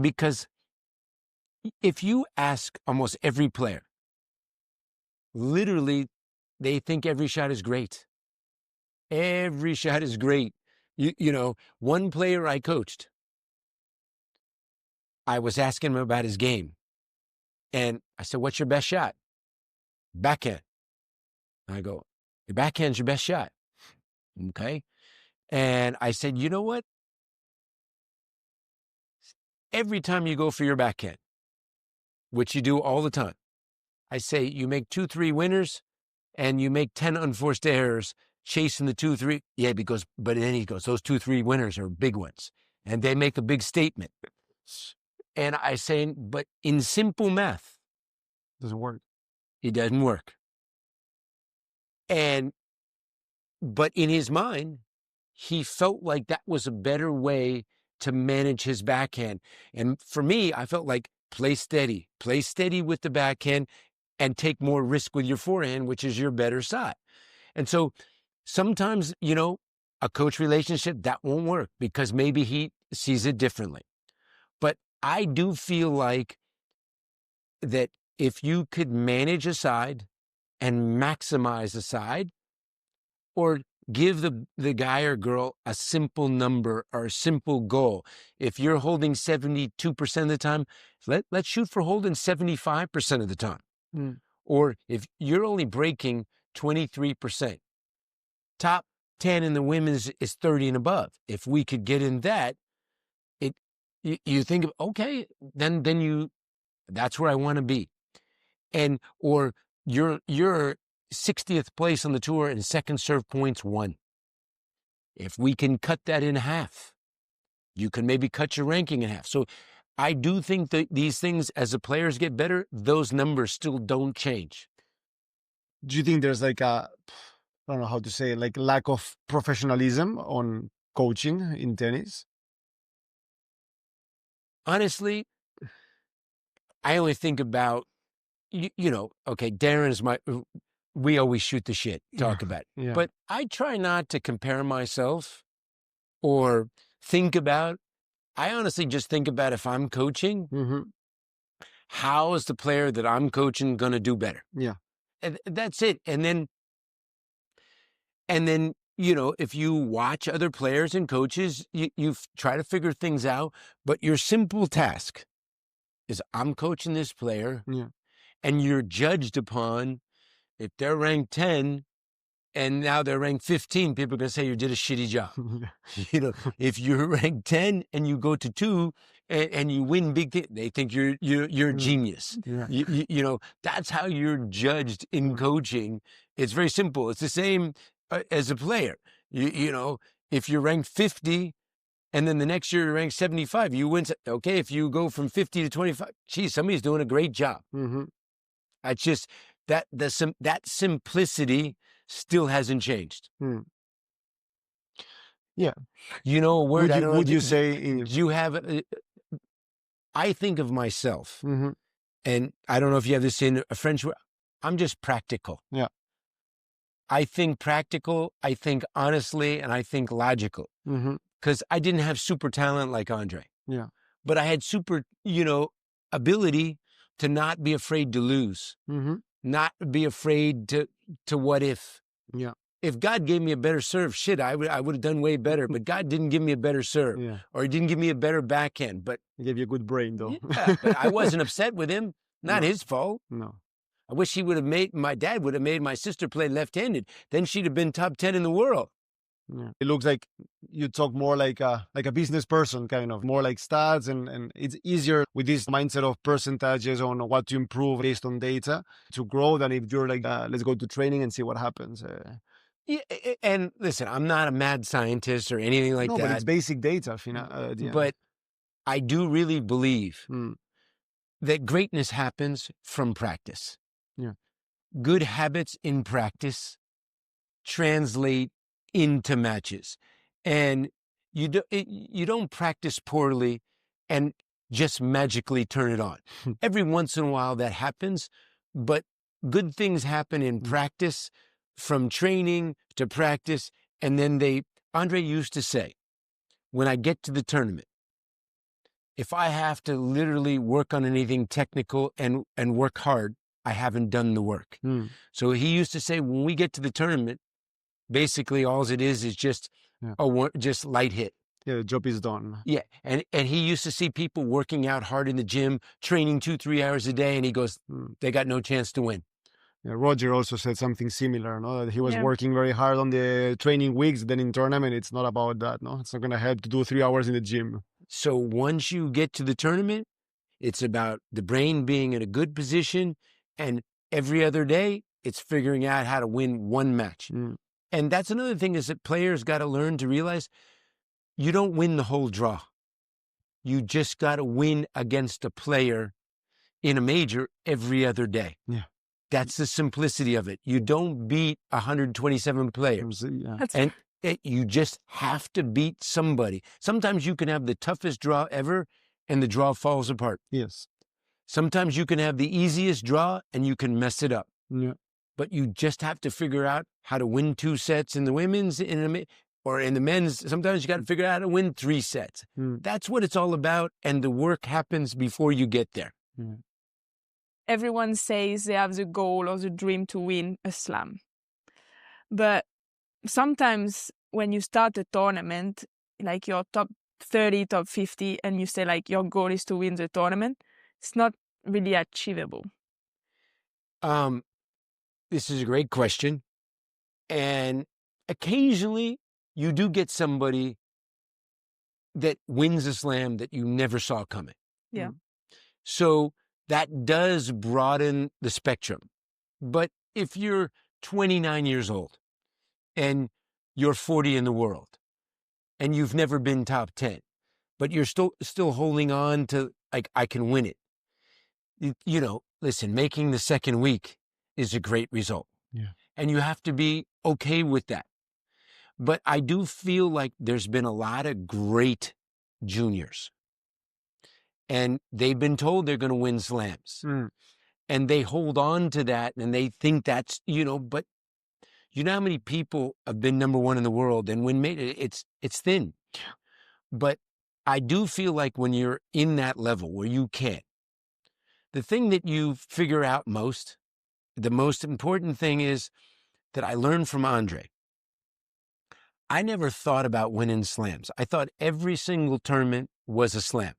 Because if you ask almost every player, literally, they think every shot is great. Every shot is great. One player I coached, I was asking him about his game. And I said, what's your best shot? Backhand. I go, your backhand's your best shot. Okay. And I said, you know what? Every time you go for your backhand, which you do all the time, I say you make 2, 3 winners and you make 10 unforced errors chasing the 2, 3. Yeah, but then he goes, those 2, 3 winners are big ones. And they make a big statement. And I say, but in simple math, Doesn't work. it doesn't work. But in his mind, he felt like that was a better way to manage his backhand. And for me, I felt like play steady with the backhand and take more risk with your forehand, which is your better side. And so sometimes, a coach relationship, that won't work because maybe he sees it differently. But I do feel like that if you could manage a side and maximize a side, or give the guy or girl a simple number or a simple goal. If you're holding 72% of the time, let's shoot for holding 75% of the time. Or if you're only breaking 23%, top 10 in the women's is 30 and above. If we could get in that, you think of, okay, then that's where I want to be. Or you're 60th place on the tour and second serve points won. If we can cut that in half, you can maybe cut your ranking in half. So I do think that these things, as the players get better, those numbers still don't change. Do you think there's like I don't know how to say, like lack of professionalism on coaching in tennis? Honestly, I only think about, okay, Darren's we always shoot the shit, talk about it. Yeah. But I try not to compare myself or think about, I honestly just think about if I'm coaching, how is the player that I'm coaching going to do better? Yeah. And that's it. And then if you watch other players and coaches, you try to figure things out, but your simple task is I'm coaching this player, and you're judged upon if they're ranked 10 and now they're ranked 15, people are going to say you did a shitty job. If you're ranked 10 and you go to 2 and you win big things, they think you're a genius. That's how you're judged in coaching. It's very simple. It's the same as a player. If you're ranked 50 and then the next year you're ranked 75, you win. Okay, if you go from 50 to 25, geez, somebody's doing a great job. It's just that simplicity still hasn't changed. Yeah. A word. Would you say? Do you have? I think of myself, and I don't know if you have this in a French word. I'm just practical. Yeah. I think practical. I think honestly, and I think logical. Because I didn't have super talent like Andre. Yeah. But I had super, ability to not be afraid to lose. Not be afraid to what if. Yeah. If God gave me a better serve, I would have done way better. But God didn't give me a better serve, or He didn't give me a better backhand. But He gave you a good brain, though. But I wasn't upset with him. Not his fault. No. I wish my dad would have made my sister play left-handed. Then she'd have been top 10 in the world. Yeah. It looks like you talk more like a business person, kind of more like stats, and it's easier with this mindset of percentages on what to improve based on data to grow than if you're like, let's go to training and see what happens. Yeah, and listen, I'm not a mad scientist or anything like that. But it's basic data. But I do really believe that greatness happens from practice. Yeah. Good habits in practice translate into matches, and you don't practice poorly and just magically turn it on. Every once in a while that happens, but good things happen in practice, from training to practice. And then Andre used to say, when I get to the tournament, if I have to literally work on anything technical and work hard, I haven't done the work. So he used to say, when we get to the tournament, basically all it is just just light hit. Yeah, the job is done. Yeah, and he used to see people working out hard in the gym, training 2-3 hours a day, and he goes, they got no chance to win. Yeah, Roger also said something similar, no? That he was working very hard on the training weeks, then in tournament, it's not about that, no? It's not going to help to do 3 hours in the gym. So once you get to the tournament, it's about the brain being in a good position, and every other day, it's figuring out how to win one match. And that's another thing, is that players got to learn to realize you don't win the whole draw. You just got to win against a player in a major every other day. Yeah. That's the simplicity of it. You don't beat 127 players. And you just have to beat somebody. Sometimes you can have the toughest draw ever and the draw falls apart. Yes. Sometimes you can have the easiest draw and you can mess it up. Yeah. But you just have to figure out how to win 2 sets in the women's, or in the men's. Sometimes you got to figure out how to win 3 sets. That's what it's all about. And the work happens before you get there. Everyone says they have the goal or the dream to win a slam. But sometimes when you start a tournament, like you're top 30, top 50, and you say like your goal is to win the tournament, it's not really achievable. This is a great question. And occasionally you do get somebody that wins a slam that you never saw coming. Yeah. So that does broaden the spectrum. But if you're 29 years old and you're 40 in the world and you've never been top 10, but you're still holding on to, like, I can win it. Listen, making the second week is a great result. Yeah. And you have to be okay with that. But I do feel like there's been a lot of great juniors. And they've been told they're going to win slams. And they hold on to that and they think that's, but you know how many people have been number 1 in the world and it's thin. But I do feel like when you're in that level where you can, the thing that you figure out the most important thing is that I learned from Andre. I never thought about winning slams. I thought every single tournament was a slam.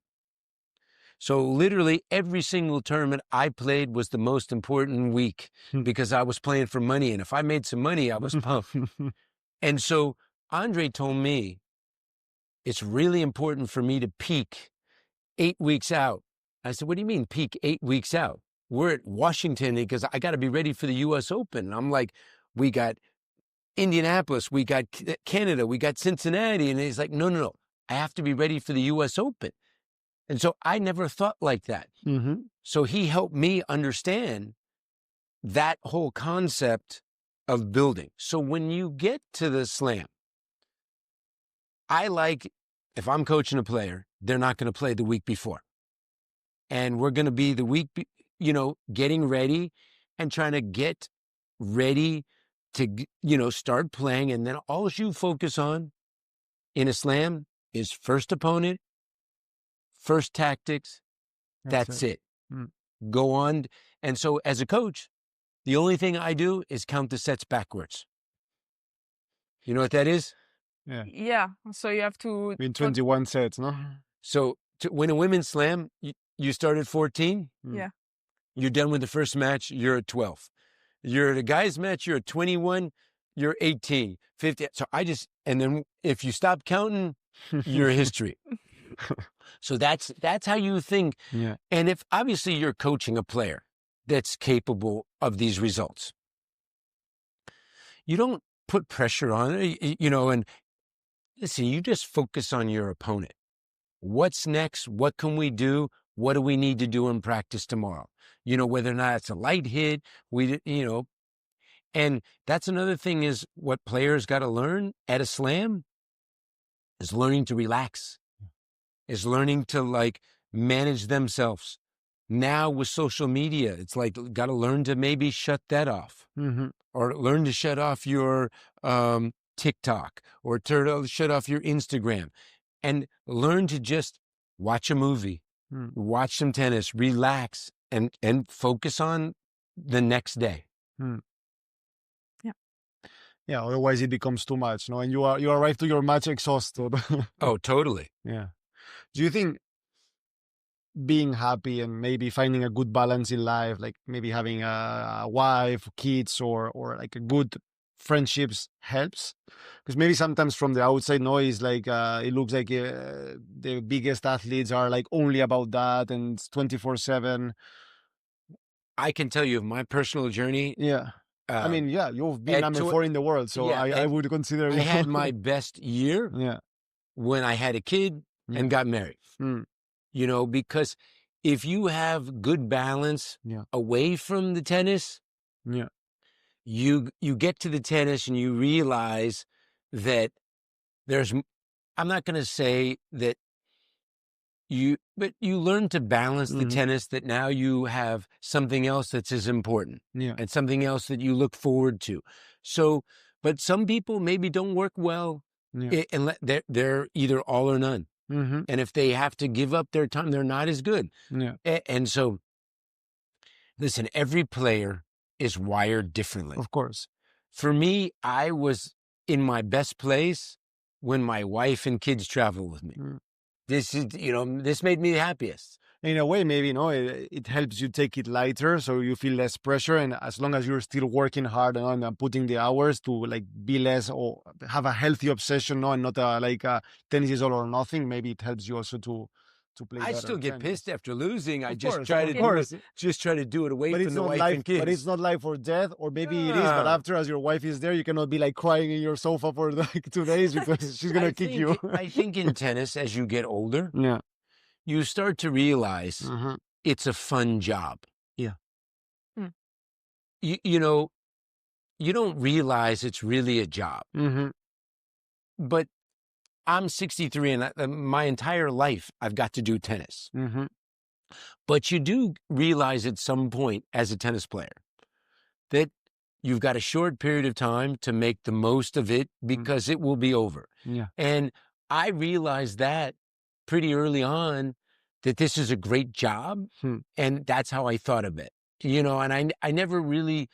So literally every single tournament I played was the most important week because I was playing for money. And if I made some money, I was pumped. And so Andre told me it's really important for me to peak 8 weeks out. I said, what do you mean peak 8 weeks out? We're at Washington because I got to be ready for the U.S. Open. And I'm like, we got Indianapolis, we got Canada, we got Cincinnati. And he's like, no. I have to be ready for the U.S. Open. And so I never thought like that. So he helped me understand that whole concept of building. So when you get to the slam, I like, if I'm coaching a player, they're not going to play the week before. And we're going to be the week, getting ready and trying to get ready to, start playing. And then all you focus on in a slam is first opponent, first tactics. That's it. Go on. And so as a coach, the only thing I do is count the sets backwards. You know what that is? Yeah. So you have to in 21 sets, no? So to win a women's slam, you start at 14. Yeah. You're done with the first match, you're at 12. You're at a guy's match, you're at 21, you're 18, 50. So and then if you stop counting, you're history. So that's how you think. Yeah. And if obviously you're coaching a player that's capable of these results, you don't put pressure on it, and listen, you just focus on your opponent. What's next? What can we do? What do we need to do in practice tomorrow? Whether or not it's a light hit, and that's another thing is what players got to learn at a slam is learning to relax, is learning to manage themselves. Now with social media, it's got to learn to maybe shut that off or learn to shut off your TikTok or shut off your Instagram and learn to just watch a movie, watch some tennis, relax and focus on the next day. Yeah, otherwise it becomes too much, no? And you arrive to your match exhausted. Oh, totally. Yeah. Do you think being happy and maybe finding a good balance in life, like maybe having a wife, kids, or like a good friendships helps? Because maybe sometimes from the outside noise, it looks like the biggest athletes are only about that and it's 24/7. I can tell you of my personal journey. Yeah. You've been number 4 in the world, so yeah, I would consider you. I had my best year when I had a kid and got married. Because if you have good balance away from the tennis, you get to the tennis and you realize that I'm not going to say that but you learn to balance the tennis, that now you have something else that's as important and something else that you look forward to. So, but some people maybe don't work well and they're either all or none. And if they have to give up their time, they're not as good. And so, listen, every player is wired differently. Of course. For me, I was in my best place when my wife and kids travel with me. This is, this made me the happiest. In a way, maybe, it helps you take it lighter so you feel less pressure. And as long as you're still working hard and putting the hours to be less or have a healthy obsession, and not tennis is all or nothing, maybe it helps you also to play better. I still get pissed after losing. I just try to do it away from the wife and kids. But it's not life or death, or maybe it is. But after, as your wife is there, you cannot be crying in your sofa for 2 days because she's gonna kick you. I think in tennis, as you get older, you start to realize it's a fun job. Yeah. You don't realize it's really a job. But I'm 63 and my entire life I've got to do tennis. But you do realize at some point as a tennis player that you've got a short period of time to make the most of it because it will be over. And I realized that pretty early on, that this is a great job. And that's how I thought of it. And I never really,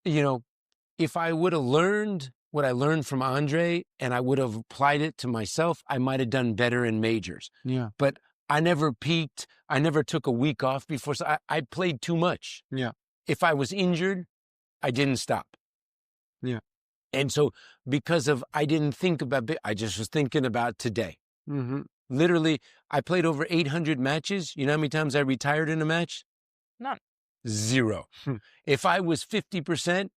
if I would have learned what I learned from Andre and I would have applied it to myself, I might have done better in majors. Yeah. But I never peaked. I never took a week off before. So I played too much. Yeah. If I was injured, I didn't stop. Yeah. And so because of, I didn't think about, I just was thinking about today. Mm-hmm. Literally, I played over 800 matches. You know how many times I retired in a match? None. 0. If I was 50%,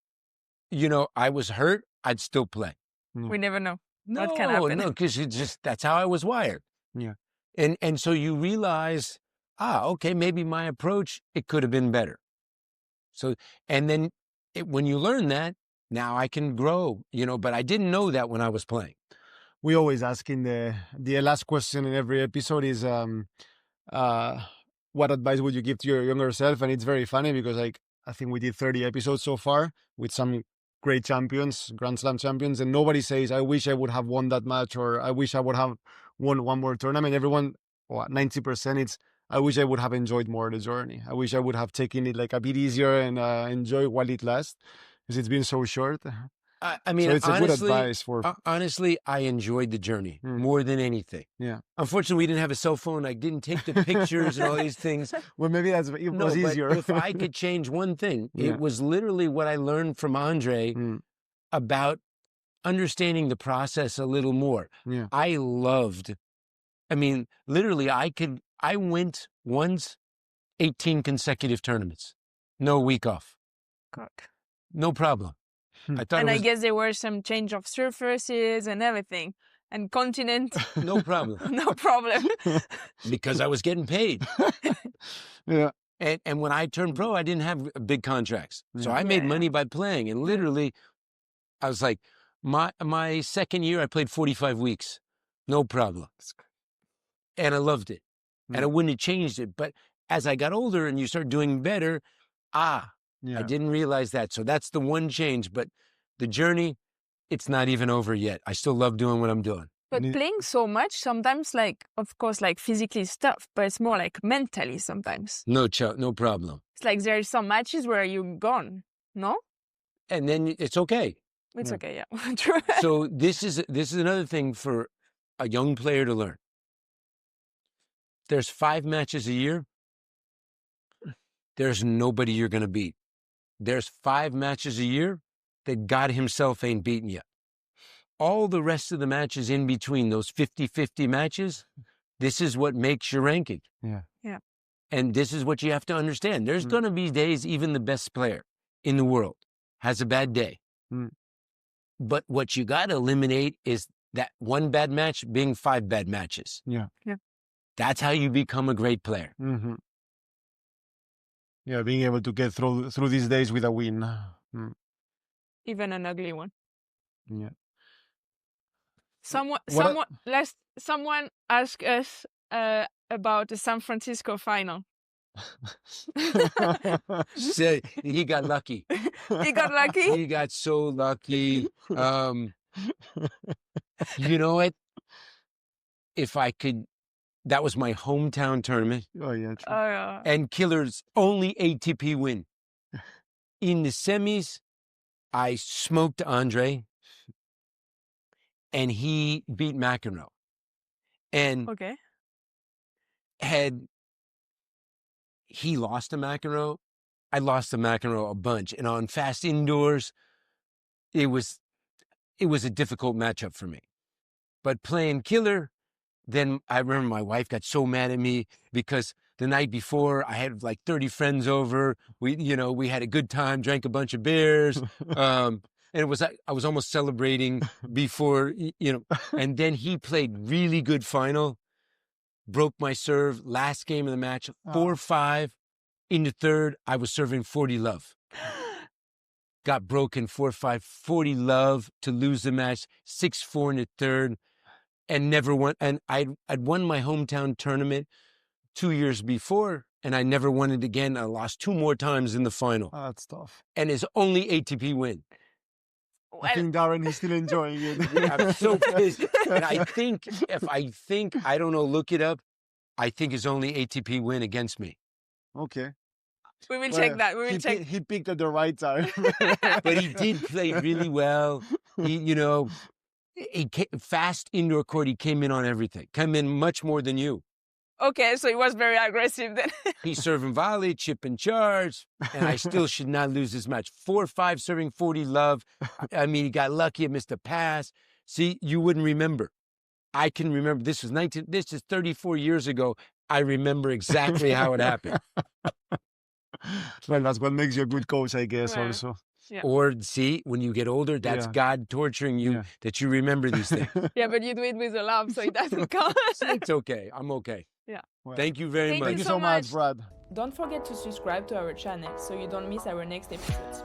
I was hurt, I'd still play. We never know what can happen. No, because that's how I was wired. Yeah. And so you realize, okay, maybe my approach, it could have been better. So, and then when you learn that, now I can grow, but I didn't know that when I was playing. We always ask in the last question in every episode is, what advice would you give to your younger self? And it's very funny because I think we did 30 episodes so far with some great champions, Grand Slam champions, and nobody says, I wish I would have won that match, or I wish I would have won one more tournament. Everyone, 90%, it's, I wish I would have enjoyed more the journey. I wish I would have taken it like a bit easier and enjoy while it lasts, because it's been so short. I mean, so it's honestly, a good advice for. Honestly, I enjoyed the journey more than anything. Yeah. Unfortunately, we didn't have a cell phone. I didn't take the pictures and all these things. Well, maybe it was easier. But if I could change one thing, it was literally what I learned from Andre about understanding the process a little more. Yeah. Literally, I went once 18 consecutive tournaments. No week off. God. No problem. I guess there were some change of surfaces and everything. And continent. No problem. No problem. Because I was getting paid. Yeah. And when I turned pro, I didn't have big contracts. So I made money by playing. And literally, I was like, my second year, I played 45 weeks. No problem. And I loved it. And I wouldn't have changed it. But as I got older and you start doing better, I didn't realize that. So that's the one change. But the journey, it's not even over yet. I still love doing what I'm doing. But playing so much, sometimes, of course, physically stuff, but it's more mentally sometimes. No problem. It's like there are some matches where you're gone, no? And then it's okay. It's okay, yeah. True. So this is another thing for a young player to learn. There's 5 matches a year. There's nobody you're going to beat. There's 5 matches a year that God himself ain't beaten yet. All the rest of the matches in between, those 50-50 matches, this is what makes your ranking. Yeah. Yeah. And this is what you have to understand. There's going to be days even the best player in the world has a bad day. But what you got to eliminate is that one bad match being 5 bad matches. Yeah. Yeah. That's how you become a great player. Mm-hmm. Yeah, being able to get through these days with a win. Even an ugly one. Yeah. Someone asked us about the San Francisco final. So he got lucky. He got lucky? He got so lucky. You know what? If I could, that was my hometown tournament. Oh, yeah. True. And Killer's only ATP win. In the semis, I smoked Andre, and he beat McEnroe. And he lost to McEnroe, I lost to McEnroe a bunch. And on fast indoors, it was a difficult matchup for me. But playing Killer, then I remember my wife got so mad at me because the night before I had 30 friends over. We had a good time, drank a bunch of beers. And I was almost celebrating before, and then he played really good final, broke my serve, last game of the match, 4-5. In the third, I was serving 40 love. Got broken 4-5, 40 love to lose the match, 6-4 in the third, and never won. And I'd won my hometown tournament 2 years before, and I never won it again. I lost 2 more times in the final. Oh, that's tough. And his only ATP win. I think Darren is still enjoying it. I'm so pissed. And I think, I don't know, look it up. I think his only ATP win against me. Okay. We will check that. We will check. He picked at the right time. But he did play really well. Fast indoor court, he came in on everything. Came in much more than you. Okay, so he was very aggressive then. He's serving volley, chip and charge, and I still should not lose this match. 4-5 serving 40 love. I mean, he got lucky and missed a pass. See, you wouldn't remember. I can remember. This is 34 years ago. I remember exactly how it happened. Well, that's what makes you a good coach, I guess, Yeah. also. Yeah. Or see, when you get older, that's Yeah. God torturing you that you remember these things. Yeah, but you do it with a love, so it doesn't count. It's okay. I'm okay. Yeah. Well, Thank you very Thank much. Thank you so so much, much. Brad. Don't forget to subscribe to our channel so you don't miss our next episodes.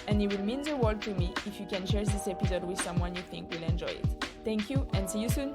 And it will mean the world to me if you can share this episode with someone you think will enjoy it. Thank you and see you soon.